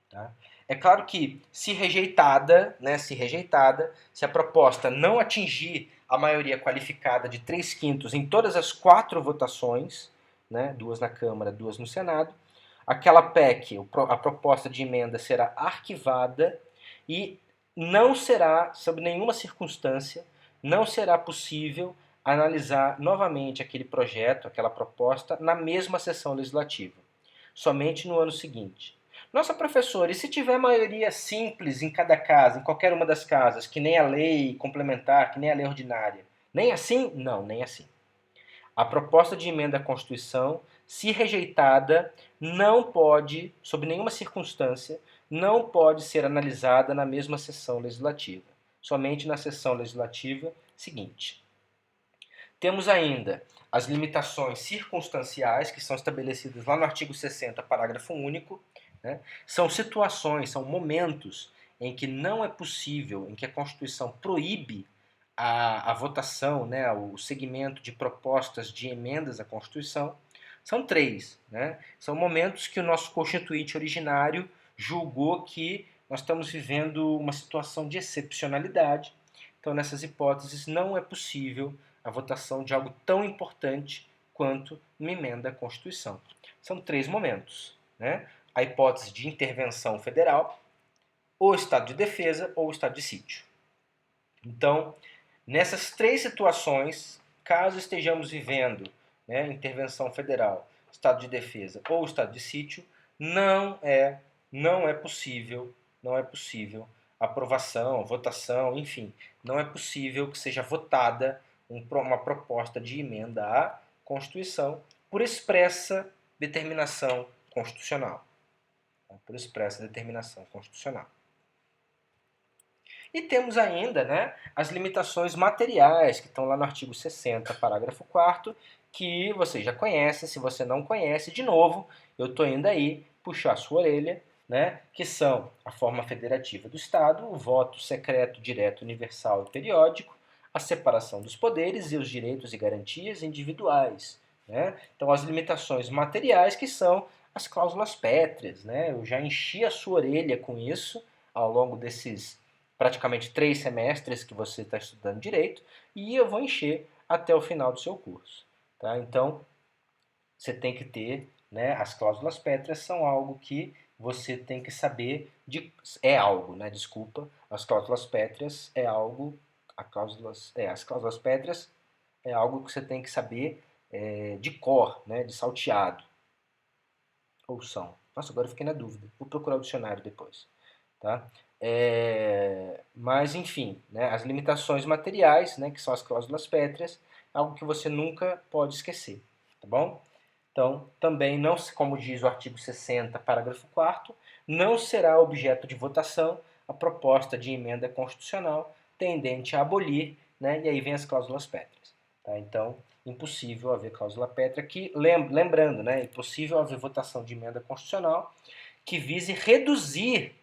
[SPEAKER 1] Tá? É claro que, se rejeitada, se a proposta não atingir a maioria qualificada de 3 quintos em todas as 4 votações, né, 2 na Câmara, 2 no Senado, aquela PEC, a proposta de emenda, será arquivada e não será, sob nenhuma circunstância, não será possível analisar novamente aquele projeto, aquela proposta, na mesma sessão legislativa, somente no ano seguinte. Nossa, professora, e se tiver maioria simples em cada casa, em qualquer uma das casas, que nem a lei complementar, que nem a lei ordinária? Nem assim? Não, nem assim. A proposta de emenda à Constituição, se rejeitada, não pode, sob nenhuma circunstância, não pode ser analisada na mesma sessão legislativa, somente na sessão legislativa seguinte. Temos ainda as limitações circunstanciais, que são estabelecidas lá no artigo 60, parágrafo único. Né? São situações, são momentos em que não é possível, em que a Constituição proíbe a votação, né, o segmento de propostas de emendas à Constituição. São 3. Né? São momentos que o nosso constituinte originário julgou que nós estamos vivendo uma situação de excepcionalidade. Então, nessas hipóteses, não é possível a votação de algo tão importante quanto uma emenda à Constituição. São 3 momentos. Né? A hipótese de intervenção federal, o estado de defesa ou o estado de sítio. Então, nessas 3 situações, caso estejamos vivendo, né, intervenção federal, estado de defesa ou estado de sítio, não é possível aprovação, votação, enfim, não é possível que seja votada uma proposta de emenda à Constituição por expressa determinação constitucional. Por expressa determinação constitucional. E temos ainda, né, as limitações materiais, que estão lá no artigo 60, parágrafo 4º, que você já conhece. Se você não conhece, de novo, eu estou indo aí puxar a sua orelha, né, que são a forma federativa do Estado, o voto secreto, direto, universal e periódico, a separação dos poderes e os direitos e garantias individuais. Né? Então, as limitações materiais, que são as cláusulas pétreas. Né? Eu já enchi a sua orelha com isso ao longo desses praticamente 3 semestres que você está estudando direito, e eu vou encher até o final do seu curso. Tá? Então, você tem que ter, né, as cláusulas pétreas são algo que você tem que saber, é algo, né, desculpa, as cláusulas pétreas é algo, as cláusulas pétreas é algo que você tem que saber de cor, né, de salteado, ou são. Nossa, agora eu fiquei na dúvida, vou procurar o dicionário depois. Tá? Mas, enfim, né, as limitações materiais, né, que são as cláusulas pétreas, é algo que você nunca pode esquecer, tá bom? Então, também, não, como diz o artigo 60, parágrafo 4º, não será objeto de votação a proposta de emenda constitucional tendente a abolir, né, e aí vem as cláusulas pétreas. Tá? Então, impossível haver cláusula pétrea, que, lembrando, né, impossível haver votação de emenda constitucional que vise reduzir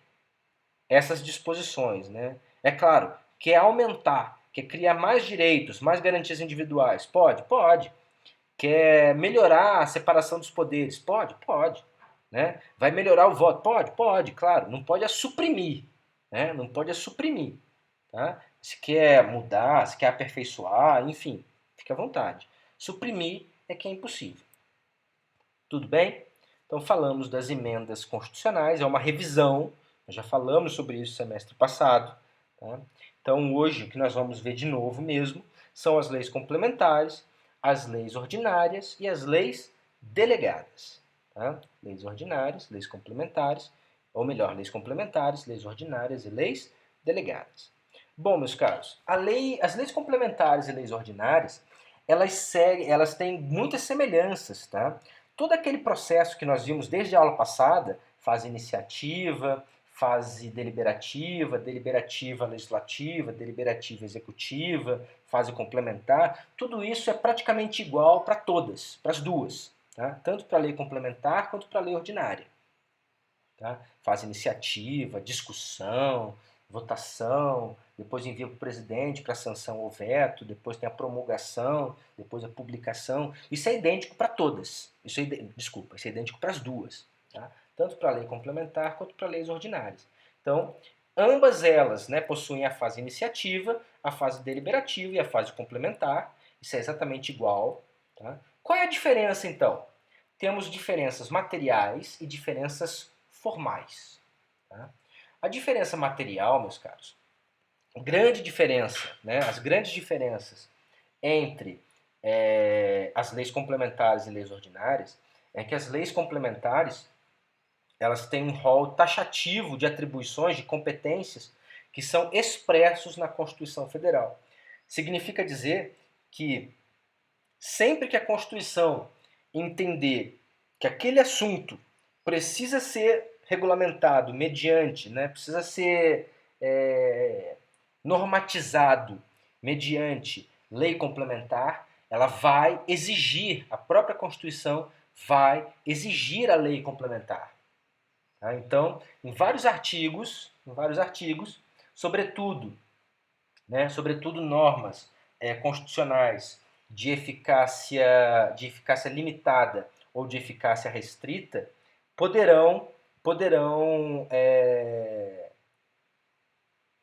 [SPEAKER 1] essas disposições. Né? É claro, quer aumentar, quer criar mais direitos, mais garantias individuais? Pode? Pode. Quer melhorar a separação dos poderes? Pode? Pode. Né? Vai melhorar o voto? Pode? Pode, claro. Não pode suprimir. Né? Não pode suprimir. Tá? Se quer mudar, se quer aperfeiçoar, enfim, fique à vontade. Suprimir é que é impossível. Tudo bem? Então falamos das emendas constitucionais, é uma revisão, nós já falamos sobre isso no semestre passado. Tá? Então hoje o que nós vamos ver de novo mesmo são as leis complementares, as leis ordinárias e as leis delegadas. Tá? Leis ordinárias, leis complementares, ou melhor, leis complementares, leis ordinárias e leis delegadas. Bom, meus caros, as leis complementares e leis ordinárias, elas têm muitas semelhanças, tá? Todo aquele processo que nós vimos desde a aula passada, fase iniciativa, fase deliberativa, deliberativa legislativa, deliberativa executiva, fase complementar, tudo isso é praticamente igual para todas, para as duas, tá? Tanto para a lei complementar quanto para a lei ordinária. Tá? Fase iniciativa, discussão, votação, depois envia para o presidente para sanção ou veto, depois tem a promulgação, depois a publicação. Isso é idêntico para todas. Isso é idêntico para as duas. Tá? Tanto para a lei complementar quanto para leis ordinárias. Então, ambas elas, né, possuem a fase iniciativa, a fase deliberativa e a fase complementar. Isso é exatamente igual. Tá? Qual é a diferença, então? Temos diferenças materiais e diferenças formais. Tá? A diferença material, meus caros, grande diferença, né, as grandes diferenças entre as leis complementares e leis ordinárias é que as leis complementares elas têm um rol taxativo de atribuições, de competências que são expressos na Constituição Federal. Significa dizer que sempre que a Constituição entender que aquele assunto precisa ser regulamentado mediante, né, precisa ser normatizado mediante lei complementar, ela vai exigir, a própria Constituição vai exigir a lei complementar. Tá? Então, em vários artigos, sobretudo, né, sobretudo normas constitucionais de eficácia limitada ou de eficácia restrita, poderão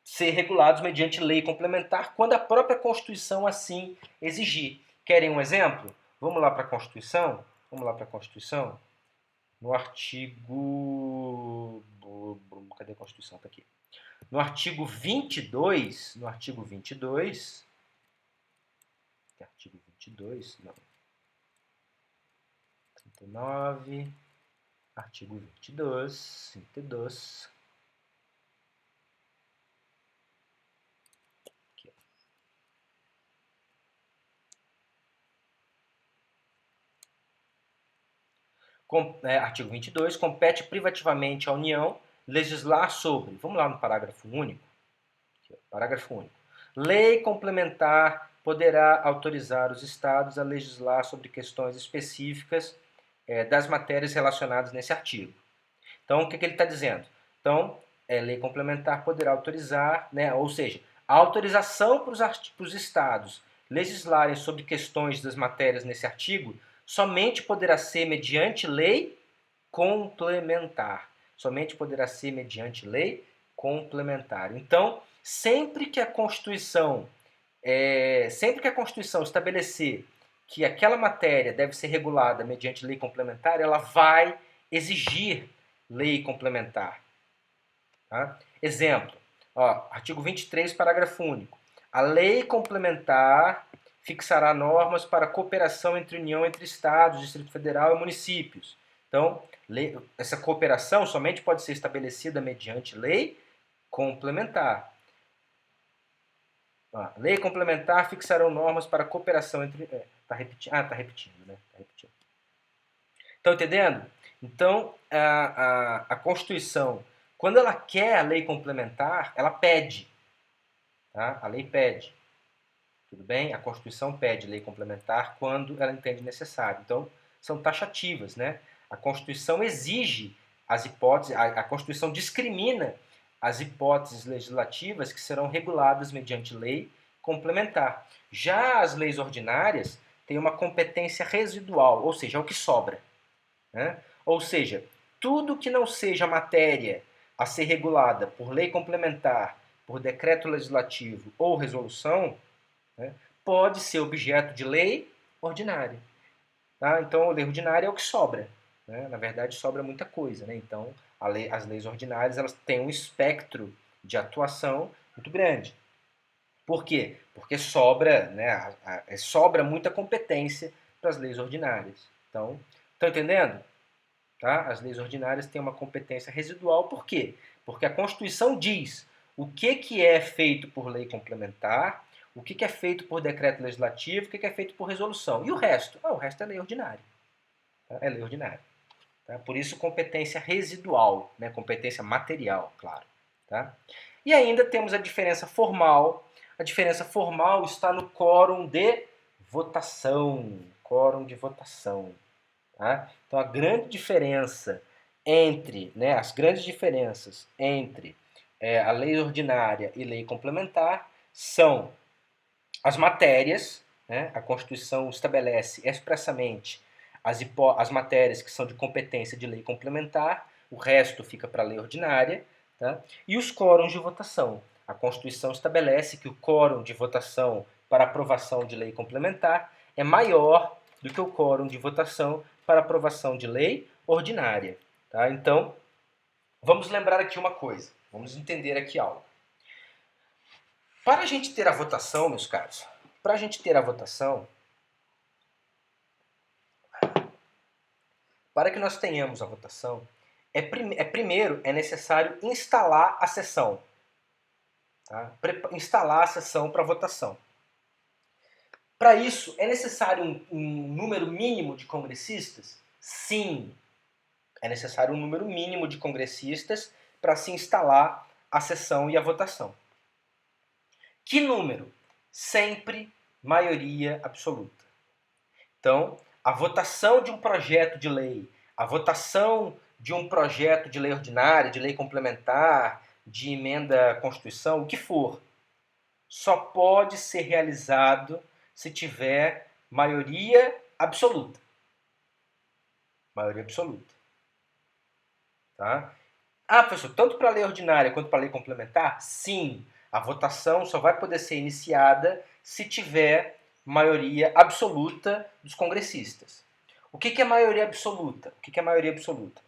[SPEAKER 1] ser regulados mediante lei complementar quando a própria Constituição assim exigir. Querem um exemplo? Vamos lá para a Constituição? No artigo... Cadê a Constituição? Está aqui. No artigo 22, artigo 22, não, 39, artigo 22, aqui, artigo 22, compete privativamente à União legislar sobre, vamos lá no parágrafo único, aqui, Parágrafo único. Lei complementar poderá autorizar os Estados a legislar sobre questões específicas das matérias relacionadas nesse artigo. Então, o que ele está dizendo? Então, lei complementar poderá autorizar, né, ou seja, a autorização para os Estados legislarem sobre questões das matérias nesse artigo somente poderá ser mediante lei complementar. Somente poderá ser mediante lei complementar. Então, sempre que a Constituição estabelecer que aquela matéria deve ser regulada mediante lei complementar, ela vai exigir lei complementar. Tá? Exemplo, artigo 23, parágrafo único. A lei complementar fixará normas para cooperação entre União, entre Estados, Distrito Federal e municípios. Então, essa cooperação somente pode ser estabelecida mediante lei complementar. Lei complementar fixarão normas para cooperação entre... Tá repetindo, né? Tá repetindo. Estão entendendo? Então, a Constituição, quando ela quer a lei complementar, ela pede. Tá? A lei pede. Tudo bem? A Constituição pede lei complementar quando ela entende necessário. Então, são taxativas, né? A Constituição exige as hipóteses, a Constituição discrimina as hipóteses legislativas que serão reguladas mediante lei complementar. Já as leis ordinárias têm uma competência residual, ou seja, é o que sobra. Né? Ou seja, tudo que não seja matéria a ser regulada por lei complementar, por decreto legislativo ou resolução, né, pode ser objeto de lei ordinária. Tá? Então, a lei ordinária é o que sobra. Né? Na verdade, sobra muita coisa. Né? Então, as leis ordinárias elas têm um espectro de atuação muito grande. Por quê? Porque sobra, né, sobra muita competência para as leis ordinárias. Então, estão entendendo? Tá? As leis ordinárias têm uma competência residual. Por quê? Porque a Constituição diz o que é feito por lei complementar, o que é feito por decreto legislativo, o que é feito por resolução. E o resto? O resto é lei ordinária. Tá? É lei ordinária. Tá? Por isso, competência residual, né? Competência material, claro. Tá? E ainda temos a diferença formal. A diferença formal está no quórum de votação. Quórum de votação. Tá? Então, a grande diferença entre, né, as grandes diferenças entre a lei ordinária e lei complementar são as matérias, né? A Constituição estabelece expressamente as matérias que são de competência de lei complementar, o resto fica para a lei ordinária, tá? E os quórums de votação. A Constituição estabelece que o quórum de votação para aprovação de lei complementar é maior do que o quórum de votação para aprovação de lei ordinária. Tá? Então, vamos lembrar aqui uma coisa, vamos entender aqui algo. Para a gente ter a votação, meus caros, para a gente ter a votação, para que nós tenhamos a votação, primeiro é necessário instalar a sessão. Tá? Instalar a sessão para votação. Para isso, é necessário um número mínimo de congressistas? Sim, é necessário um número mínimo de congressistas para se instalar a sessão e a votação. Que número? Sempre maioria absoluta. Então, a votação de um projeto de lei, a votação de um projeto de lei ordinária, de lei complementar, de emenda à Constituição, o que for, só pode ser realizado se tiver maioria absoluta. Maioria absoluta. Tá? Professor, tanto para a lei ordinária quanto para a lei complementar? Sim. A votação só vai poder ser iniciada se tiver maioria absoluta dos congressistas. O que é maioria absoluta? O que é maioria absoluta?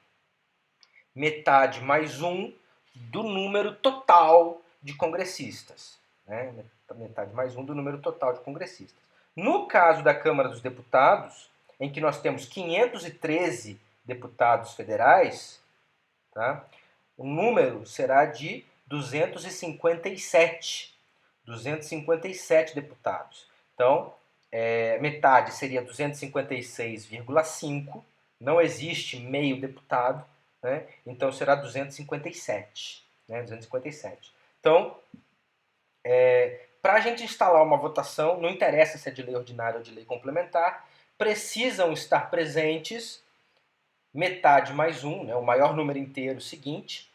[SPEAKER 1] Metade mais um do número total de congressistas. Né? Metade mais um do número total de congressistas. No caso da Câmara dos Deputados, em que nós temos 513 deputados federais, tá? O número será de 257. 257 deputados. Então, metade seria 256,5. Não existe meio deputado, né? Então será 257. Né? 257. Então, Para a gente instalar uma votação, não interessa se é de lei ordinária ou de lei complementar, precisam estar presentes metade mais um, né, o maior número inteiro seguinte,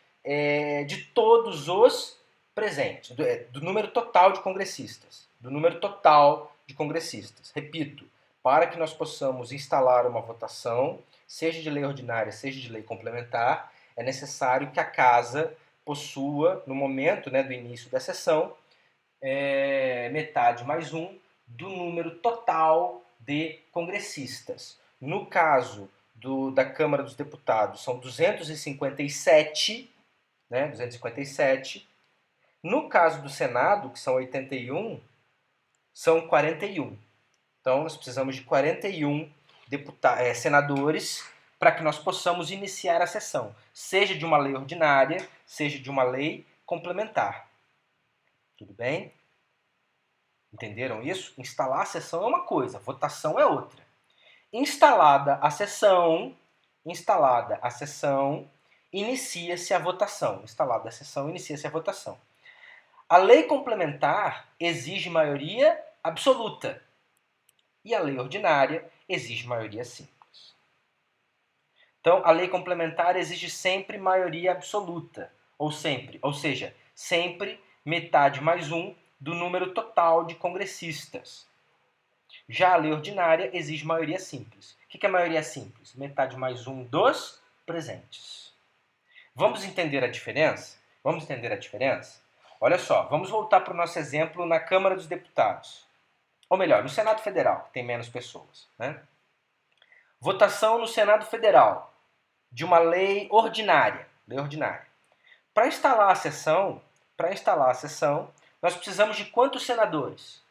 [SPEAKER 1] de todos os presentes, do número total de congressistas. Do número total de congressistas. Repito, para que nós possamos instalar uma votação, seja de lei ordinária, seja de lei complementar, é necessário que a casa possua, no momento, né, do início da sessão, metade mais um do número total de congressistas. No caso da Câmara dos Deputados, são 257, né, 257. No caso do Senado, que são 81, são 41. Então, nós precisamos de 41 senadores para que nós possamos iniciar a sessão, seja de uma lei ordinária, seja de uma lei complementar. Tudo bem? Entenderam isso? Instalar a sessão é uma coisa, votação é outra. Instalada a sessão, inicia-se a votação. Instalada a sessão, inicia-se a votação. A lei complementar exige maioria absoluta e a lei ordinária exige maioria simples. Então, a lei complementar exige sempre maioria absoluta, ou seja, sempre metade mais um do número total de congressistas. Já a lei ordinária exige maioria simples. O que é maioria simples? Metade mais um dos presentes. Vamos entender a diferença? Olha só, vamos voltar para o nosso exemplo na Câmara dos Deputados. Ou melhor, no Senado Federal, que tem menos pessoas. Né? Votação no Senado Federal de uma lei ordinária. Para instalar a sessão, nós precisamos de quantos senadores?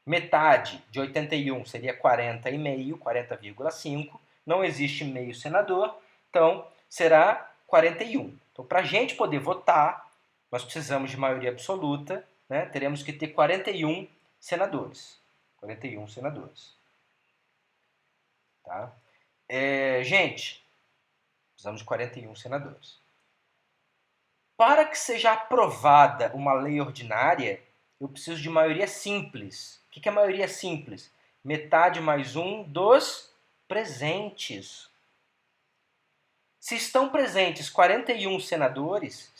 [SPEAKER 1] Metade de 81 seria 40,5, 40,5. Não existe meio senador, então será 41. Então, para a gente poder votar, nós precisamos de maioria absoluta, né? Teremos que ter 41 senadores. 41 senadores. Tá? Gente, precisamos de 41 senadores. Para que seja aprovada uma lei ordinária, eu preciso de maioria simples. O que é maioria simples? Metade mais um dos presentes. Se estão presentes 41 senadores,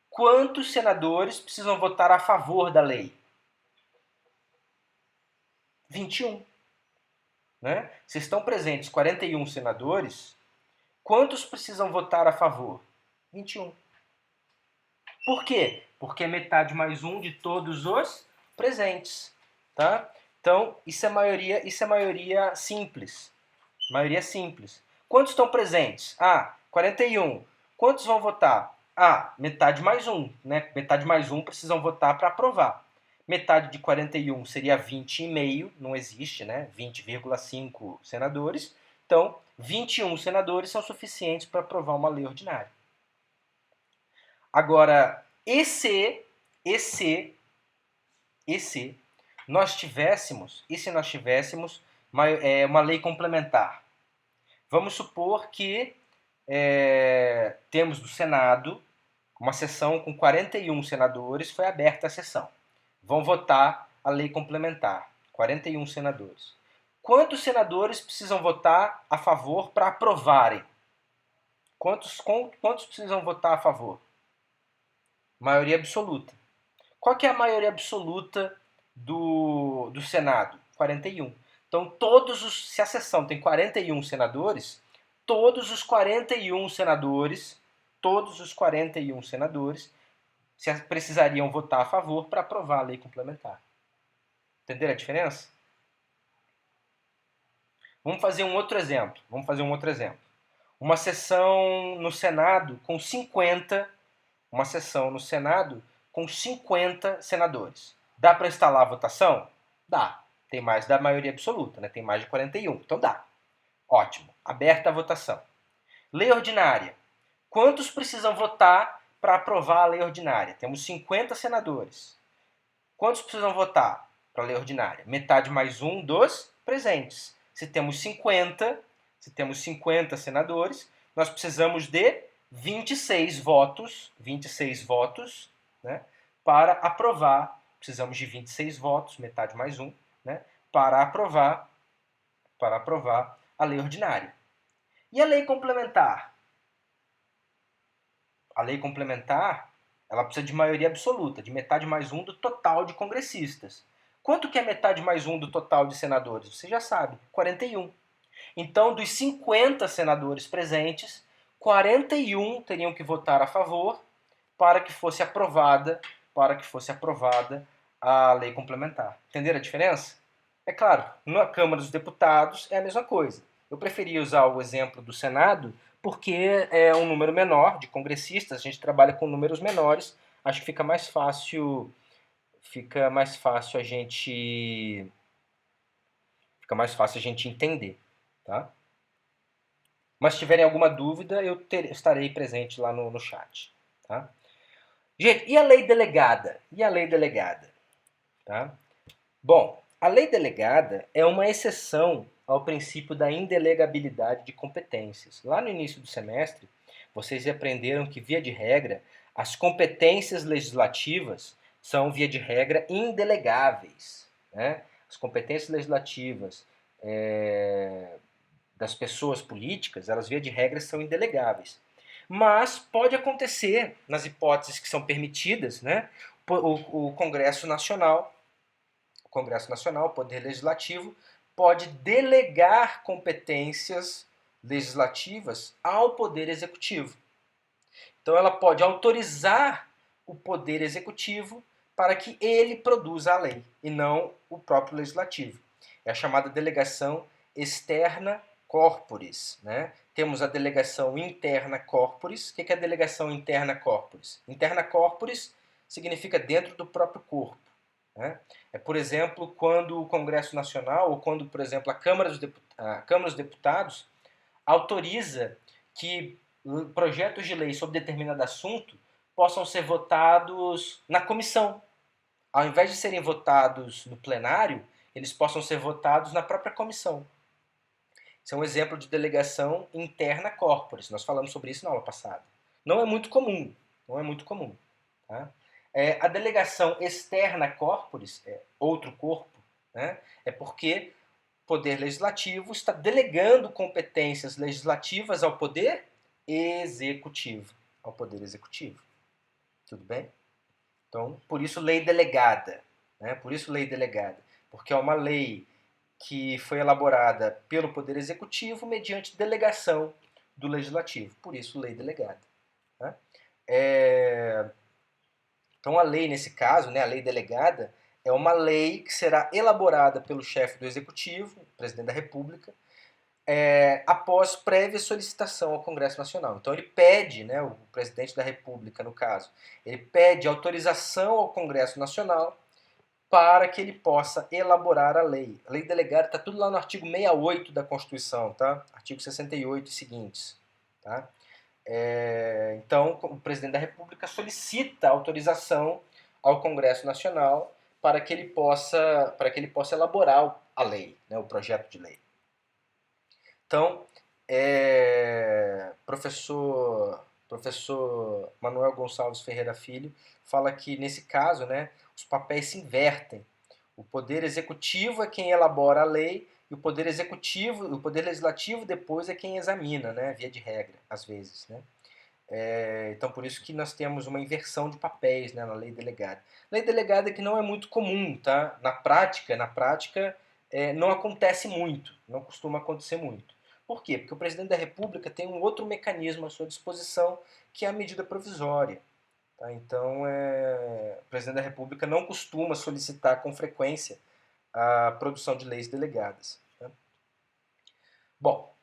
[SPEAKER 1] quantos senadores precisam votar a favor da lei? 21. Né? Se estão presentes 41 senadores, quantos precisam votar a favor? 21. Por quê? Porque é metade mais um de todos os presentes. Tá? Então, isso é maioria simples. Maioria simples. Quantos estão presentes? 41. Quantos vão votar? Metade mais um. Né? Metade mais um precisam votar para aprovar. Metade de 41 seria 20,5, não existe, né? 20,5 senadores. Então, 21 senadores são suficientes para aprovar uma lei ordinária. Agora, e se nós tivéssemos uma lei complementar? Vamos supor que temos do Senado uma sessão com 41 senadores, foi aberta a sessão. Vão votar a lei complementar, 41 senadores. Quantos senadores precisam votar a favor para aprovarem? Quantos precisam votar a favor? Maioria absoluta. Qual que é a maioria absoluta do Senado? 41. Então, se a sessão tem 41 senadores, todos os 41 senadores precisariam votar a favor para aprovar a lei complementar. Entenderam a diferença? Vamos fazer um outro exemplo. Uma sessão no Senado com 50 senadores. Dá para instalar a votação? Dá. Tem mais da maioria absoluta, né? Tem mais de 41. Então dá. Ótimo. Aberta a votação. Lei ordinária. Quantos precisam votar para aprovar a lei ordinária? Temos 50 senadores. Quantos precisam votar para a lei ordinária? Metade mais um dos presentes. Se temos 50 senadores, nós precisamos de 26 votos, né, para aprovar. Precisamos de 26 votos, metade mais um, né, para aprovar a lei ordinária. E a lei complementar? A lei complementar, ela precisa de maioria absoluta, de metade mais um do total de congressistas. Quanto que é metade mais um do total de senadores? Você já sabe, 41. Então, dos 50 senadores presentes, 41 teriam que votar a favor para que fosse aprovada, a lei complementar. Entenderam a diferença? É claro, na Câmara dos Deputados é a mesma coisa. Eu preferia usar o exemplo do Senado porque é um número menor de congressistas, a gente trabalha com números menores, acho que fica mais fácil a gente entender, tá? Mas se tiverem alguma dúvida, eu estarei presente lá no chat, tá? Gente, e a lei delegada? Tá? Bom, a lei delegada é uma exceção ao princípio da indelegabilidade de competências. Lá no início do semestre, vocês aprenderam que, via de regra, as competências legislativas são, via de regra, indelegáveis, né? As competências legislativas das pessoas políticas, elas, via de regra, são indelegáveis. Mas pode acontecer, nas hipóteses que são permitidas, né? O Congresso Nacional, o Poder Legislativo, pode delegar competências legislativas ao Poder Executivo. Então, ela pode autorizar o Poder Executivo para que ele produza a lei, e não o próprio Legislativo. É a chamada delegação externa corporis, né? Temos a delegação interna corporis. O que é a delegação interna corporis? Interna corporis significa dentro do próprio corpo, né? É, por exemplo, quando o Congresso Nacional, ou quando, por exemplo, a Câmara dos Deputados autoriza que projetos de lei sobre determinado assunto possam ser votados na comissão. Ao invés de serem votados no plenário, eles possam ser votados na própria comissão. Isso é um exemplo de delegação interna corporis. Nós falamos sobre isso na aula passada. Não é muito comum, tá? A delegação externa corporis, outro corpo, né? É porque o Poder Legislativo está delegando competências legislativas ao Poder Executivo. Tudo bem? Então, por isso lei delegada, né? Porque é uma lei que foi elaborada pelo Poder Executivo mediante delegação do Legislativo. Por isso, lei delegada. Né? Então, a lei, nesse caso, né, a lei delegada, é uma lei que será elaborada pelo chefe do Executivo, o Presidente da República, após prévia solicitação ao Congresso Nacional. Então, ele pede, né, o Presidente da República, no caso, ele pede autorização ao Congresso Nacional para que ele possa elaborar a lei. A lei delegada está tudo lá no artigo 68 da Constituição, tá? Artigo 68 e seguintes, tá? Então, o Presidente da República solicita autorização ao Congresso Nacional para que ele possa elaborar a lei, né, o projeto de lei. Então, professor Manuel Gonçalves Ferreira Filho fala que, nesse caso, né, os papéis se invertem. O Poder Executivo é quem elabora a lei e o Poder Legislativo depois é quem examina, né, via de regra, às vezes, né? Então, por isso que nós temos uma inversão de papéis, né, na lei delegada. Lei delegada que não é muito comum, tá? Na prática, não acontece muito, não costuma acontecer muito. Por quê? Porque o Presidente da República tem um outro mecanismo à sua disposição, que é a medida provisória. Tá? Então, o Presidente da República não costuma solicitar com frequência a produção de leis delegadas. Tá? Bom,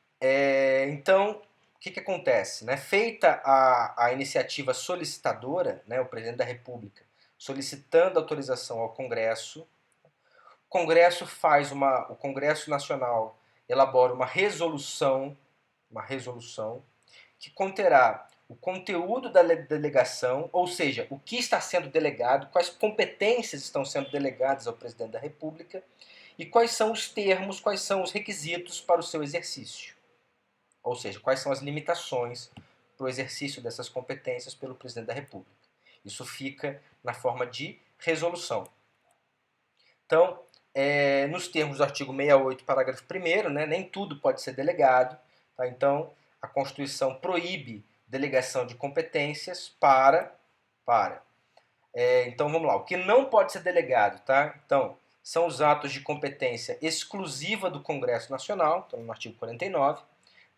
[SPEAKER 1] então, o que acontece? Né? Feita a iniciativa solicitadora, né, o Presidente da República solicitando autorização ao Congresso, o Congresso Nacional elabora uma resolução que conterá o conteúdo da delegação, ou seja, o que está sendo delegado, quais competências estão sendo delegadas ao Presidente da República e quais são os termos, quais são os requisitos para o seu exercício. Ou seja, quais são as limitações para o exercício dessas competências pelo presidente da República. Isso fica na forma de resolução. Então, nos termos do artigo 68, parágrafo 1º, né, nem tudo pode ser delegado. Tá? Então, a Constituição proíbe delegação de competências então, vamos lá. O que não pode ser delegado, tá? Então, são os atos de competência exclusiva do Congresso Nacional, então no artigo 49,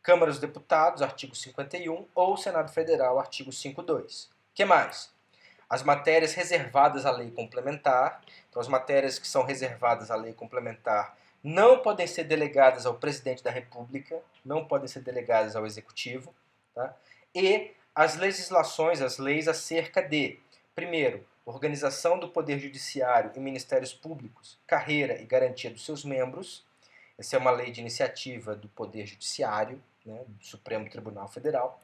[SPEAKER 1] Câmara dos Deputados, artigo 51, ou Senado Federal, artigo 52. O que mais? As matérias reservadas à lei complementar. Então, as matérias que são reservadas à lei complementar não podem ser delegadas ao presidente da República, não podem ser delegadas ao Executivo. Tá? E as legislações, as leis acerca de, primeiro, organização do Poder Judiciário e Ministérios Públicos, carreira e garantia dos seus membros. Essa é uma lei de iniciativa do Poder Judiciário, né, do Supremo Tribunal Federal.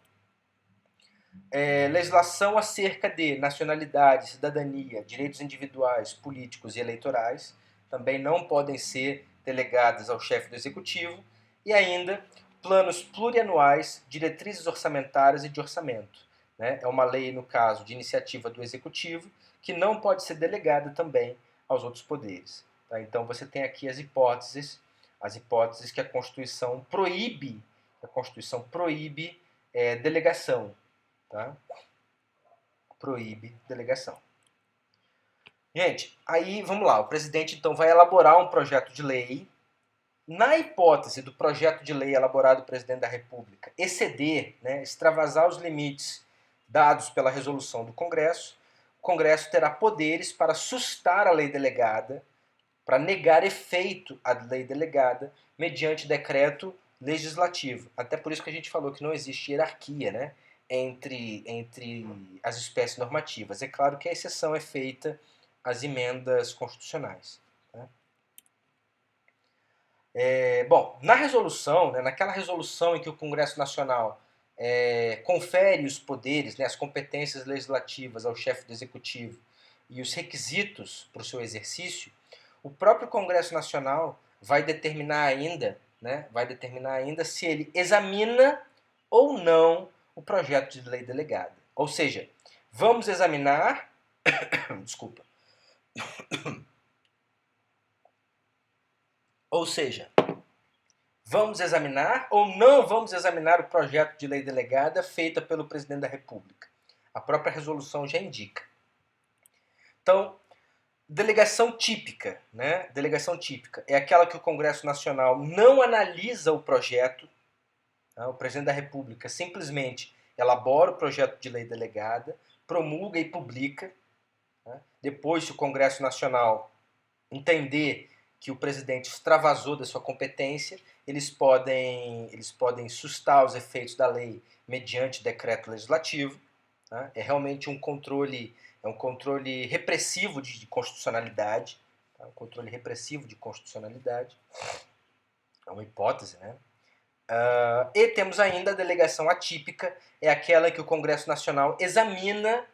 [SPEAKER 1] Legislação acerca de nacionalidade, cidadania, direitos individuais, políticos e eleitorais, também não podem ser delegadas ao chefe do Executivo. E ainda, planos plurianuais, diretrizes orçamentárias e de orçamento. Né? É uma lei, no caso, de iniciativa do Executivo, que não pode ser delegada também aos outros poderes. Tá? Então, você tem aqui as hipóteses que a Constituição proíbe, delegação. Tá? Proíbe delegação. Gente, aí vamos lá. O presidente então vai elaborar um projeto de lei. Na hipótese do projeto de lei elaborado pelo presidente da República exceder, né, extravasar os limites dados pela resolução do Congresso, o Congresso terá poderes para sustar a lei delegada, para negar efeito à lei delegada, mediante decreto legislativo. Até por isso que a gente falou que não existe hierarquia, né, entre as espécies normativas. É claro que a exceção é feita às emendas constitucionais. Tá? Bom, na resolução, né, naquela resolução em que o Congresso Nacional confere os poderes, né, as competências legislativas ao chefe do Executivo e os requisitos para o seu exercício, o próprio Congresso Nacional vai determinar ainda se ele examina ou não o projeto de lei delegada. Ou seja, vamos examinar, desculpa. Ou seja, vamos examinar ou não vamos examinar o projeto de lei delegada feita pelo presidente da República. A própria resolução já indica. Então, delegação típica, né? Delegação típica é aquela que o Congresso Nacional não analisa o projeto. Tá? O presidente da República simplesmente elabora o projeto de lei delegada, promulga e publica. Tá? Depois, se o Congresso Nacional entender que o presidente extravasou da sua competência, eles podem sustar os efeitos da lei mediante decreto legislativo. Tá? É realmente um controle repressivo de constitucionalidade. Tá? Um controle repressivo de constitucionalidade. É uma hipótese, né? E temos ainda a delegação atípica, é aquela que o Congresso Nacional examina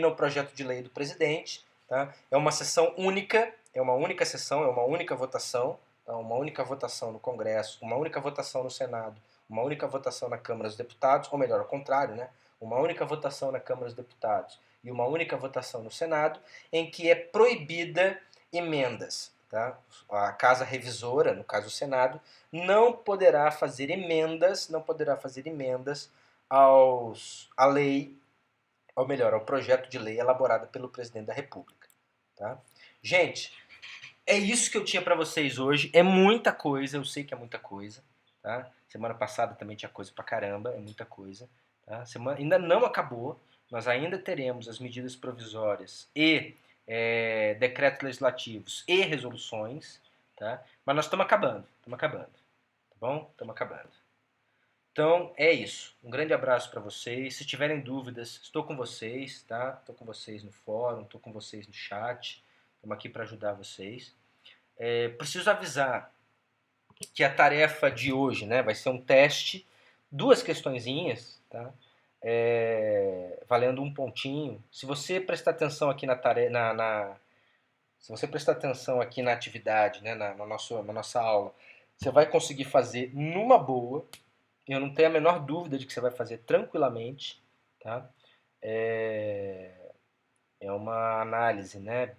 [SPEAKER 1] o projeto de lei do presidente. Tá? É uma sessão única, é uma única sessão, é uma única votação, tá? Uma única votação no Congresso, uma única votação no Senado, uma única votação na Câmara dos Deputados, ou melhor, ao contrário, né? Uma única votação na Câmara dos Deputados e uma única votação no Senado, em que é proibida emendas. Tá? A Casa Revisora, no caso o Senado, não poderá fazer emendas à lei, ou melhor, ao projeto de lei elaborado pelo presidente da República. Tá? Gente, é isso que eu tinha para vocês hoje. É muita coisa, eu sei que é muita coisa. Tá? Semana passada também tinha coisa pra caramba, é muita coisa. Tá? Semana ainda não acabou, nós ainda teremos as medidas provisórias e decretos legislativos e resoluções, tá? Mas nós estamos acabando, tá bom? Estamos acabando. Então é isso. Um grande abraço para vocês. Se tiverem dúvidas, estou com vocês, tá? Estou com vocês no fórum, estou com vocês no chat. Estamos aqui para ajudar vocês. Preciso avisar que a tarefa de hoje, né, vai ser um teste, 2 questõezinhas, tá? Valendo 1 pontinho. Se você prestar atenção aqui se você prestar atenção aqui na atividade, né, na nossa aula, você vai conseguir fazer numa boa, Eu não tenho a menor dúvida de que você vai fazer tranquilamente, tá? É, é uma análise, né,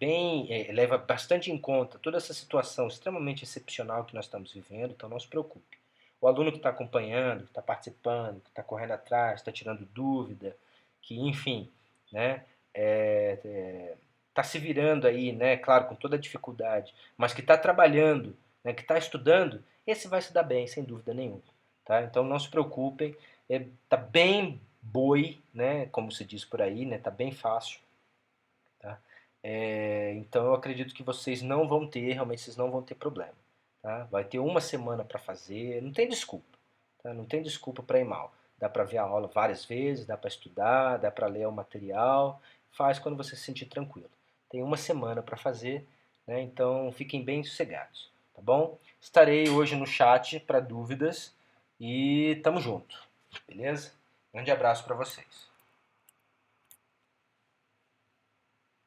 [SPEAKER 1] leva bastante em conta toda essa situação extremamente excepcional que nós estamos vivendo, então não se preocupe. O aluno que está acompanhando, que está participando, que está correndo atrás, está tirando dúvida, que enfim, né, está se virando aí, né, claro, com toda a dificuldade, mas que está trabalhando, né, que está estudando, esse vai se dar bem, sem dúvida nenhuma. Tá? Então não se preocupem, tá bem boi, né, como se diz por aí, né, tá bem fácil. Tá? Então eu acredito que vocês não vão ter, realmente vocês não vão ter problema. Tá? Vai ter uma semana para fazer, não tem desculpa. Tá? Não tem desculpa para ir mal. Dá para ver a aula várias vezes, dá para estudar, dá para ler o material. Faz quando você se sentir tranquilo. Tem uma semana para fazer, né? Então fiquem bem sossegados. Tá bom? Estarei hoje no chat para dúvidas e tamo junto. Beleza? Grande abraço para vocês.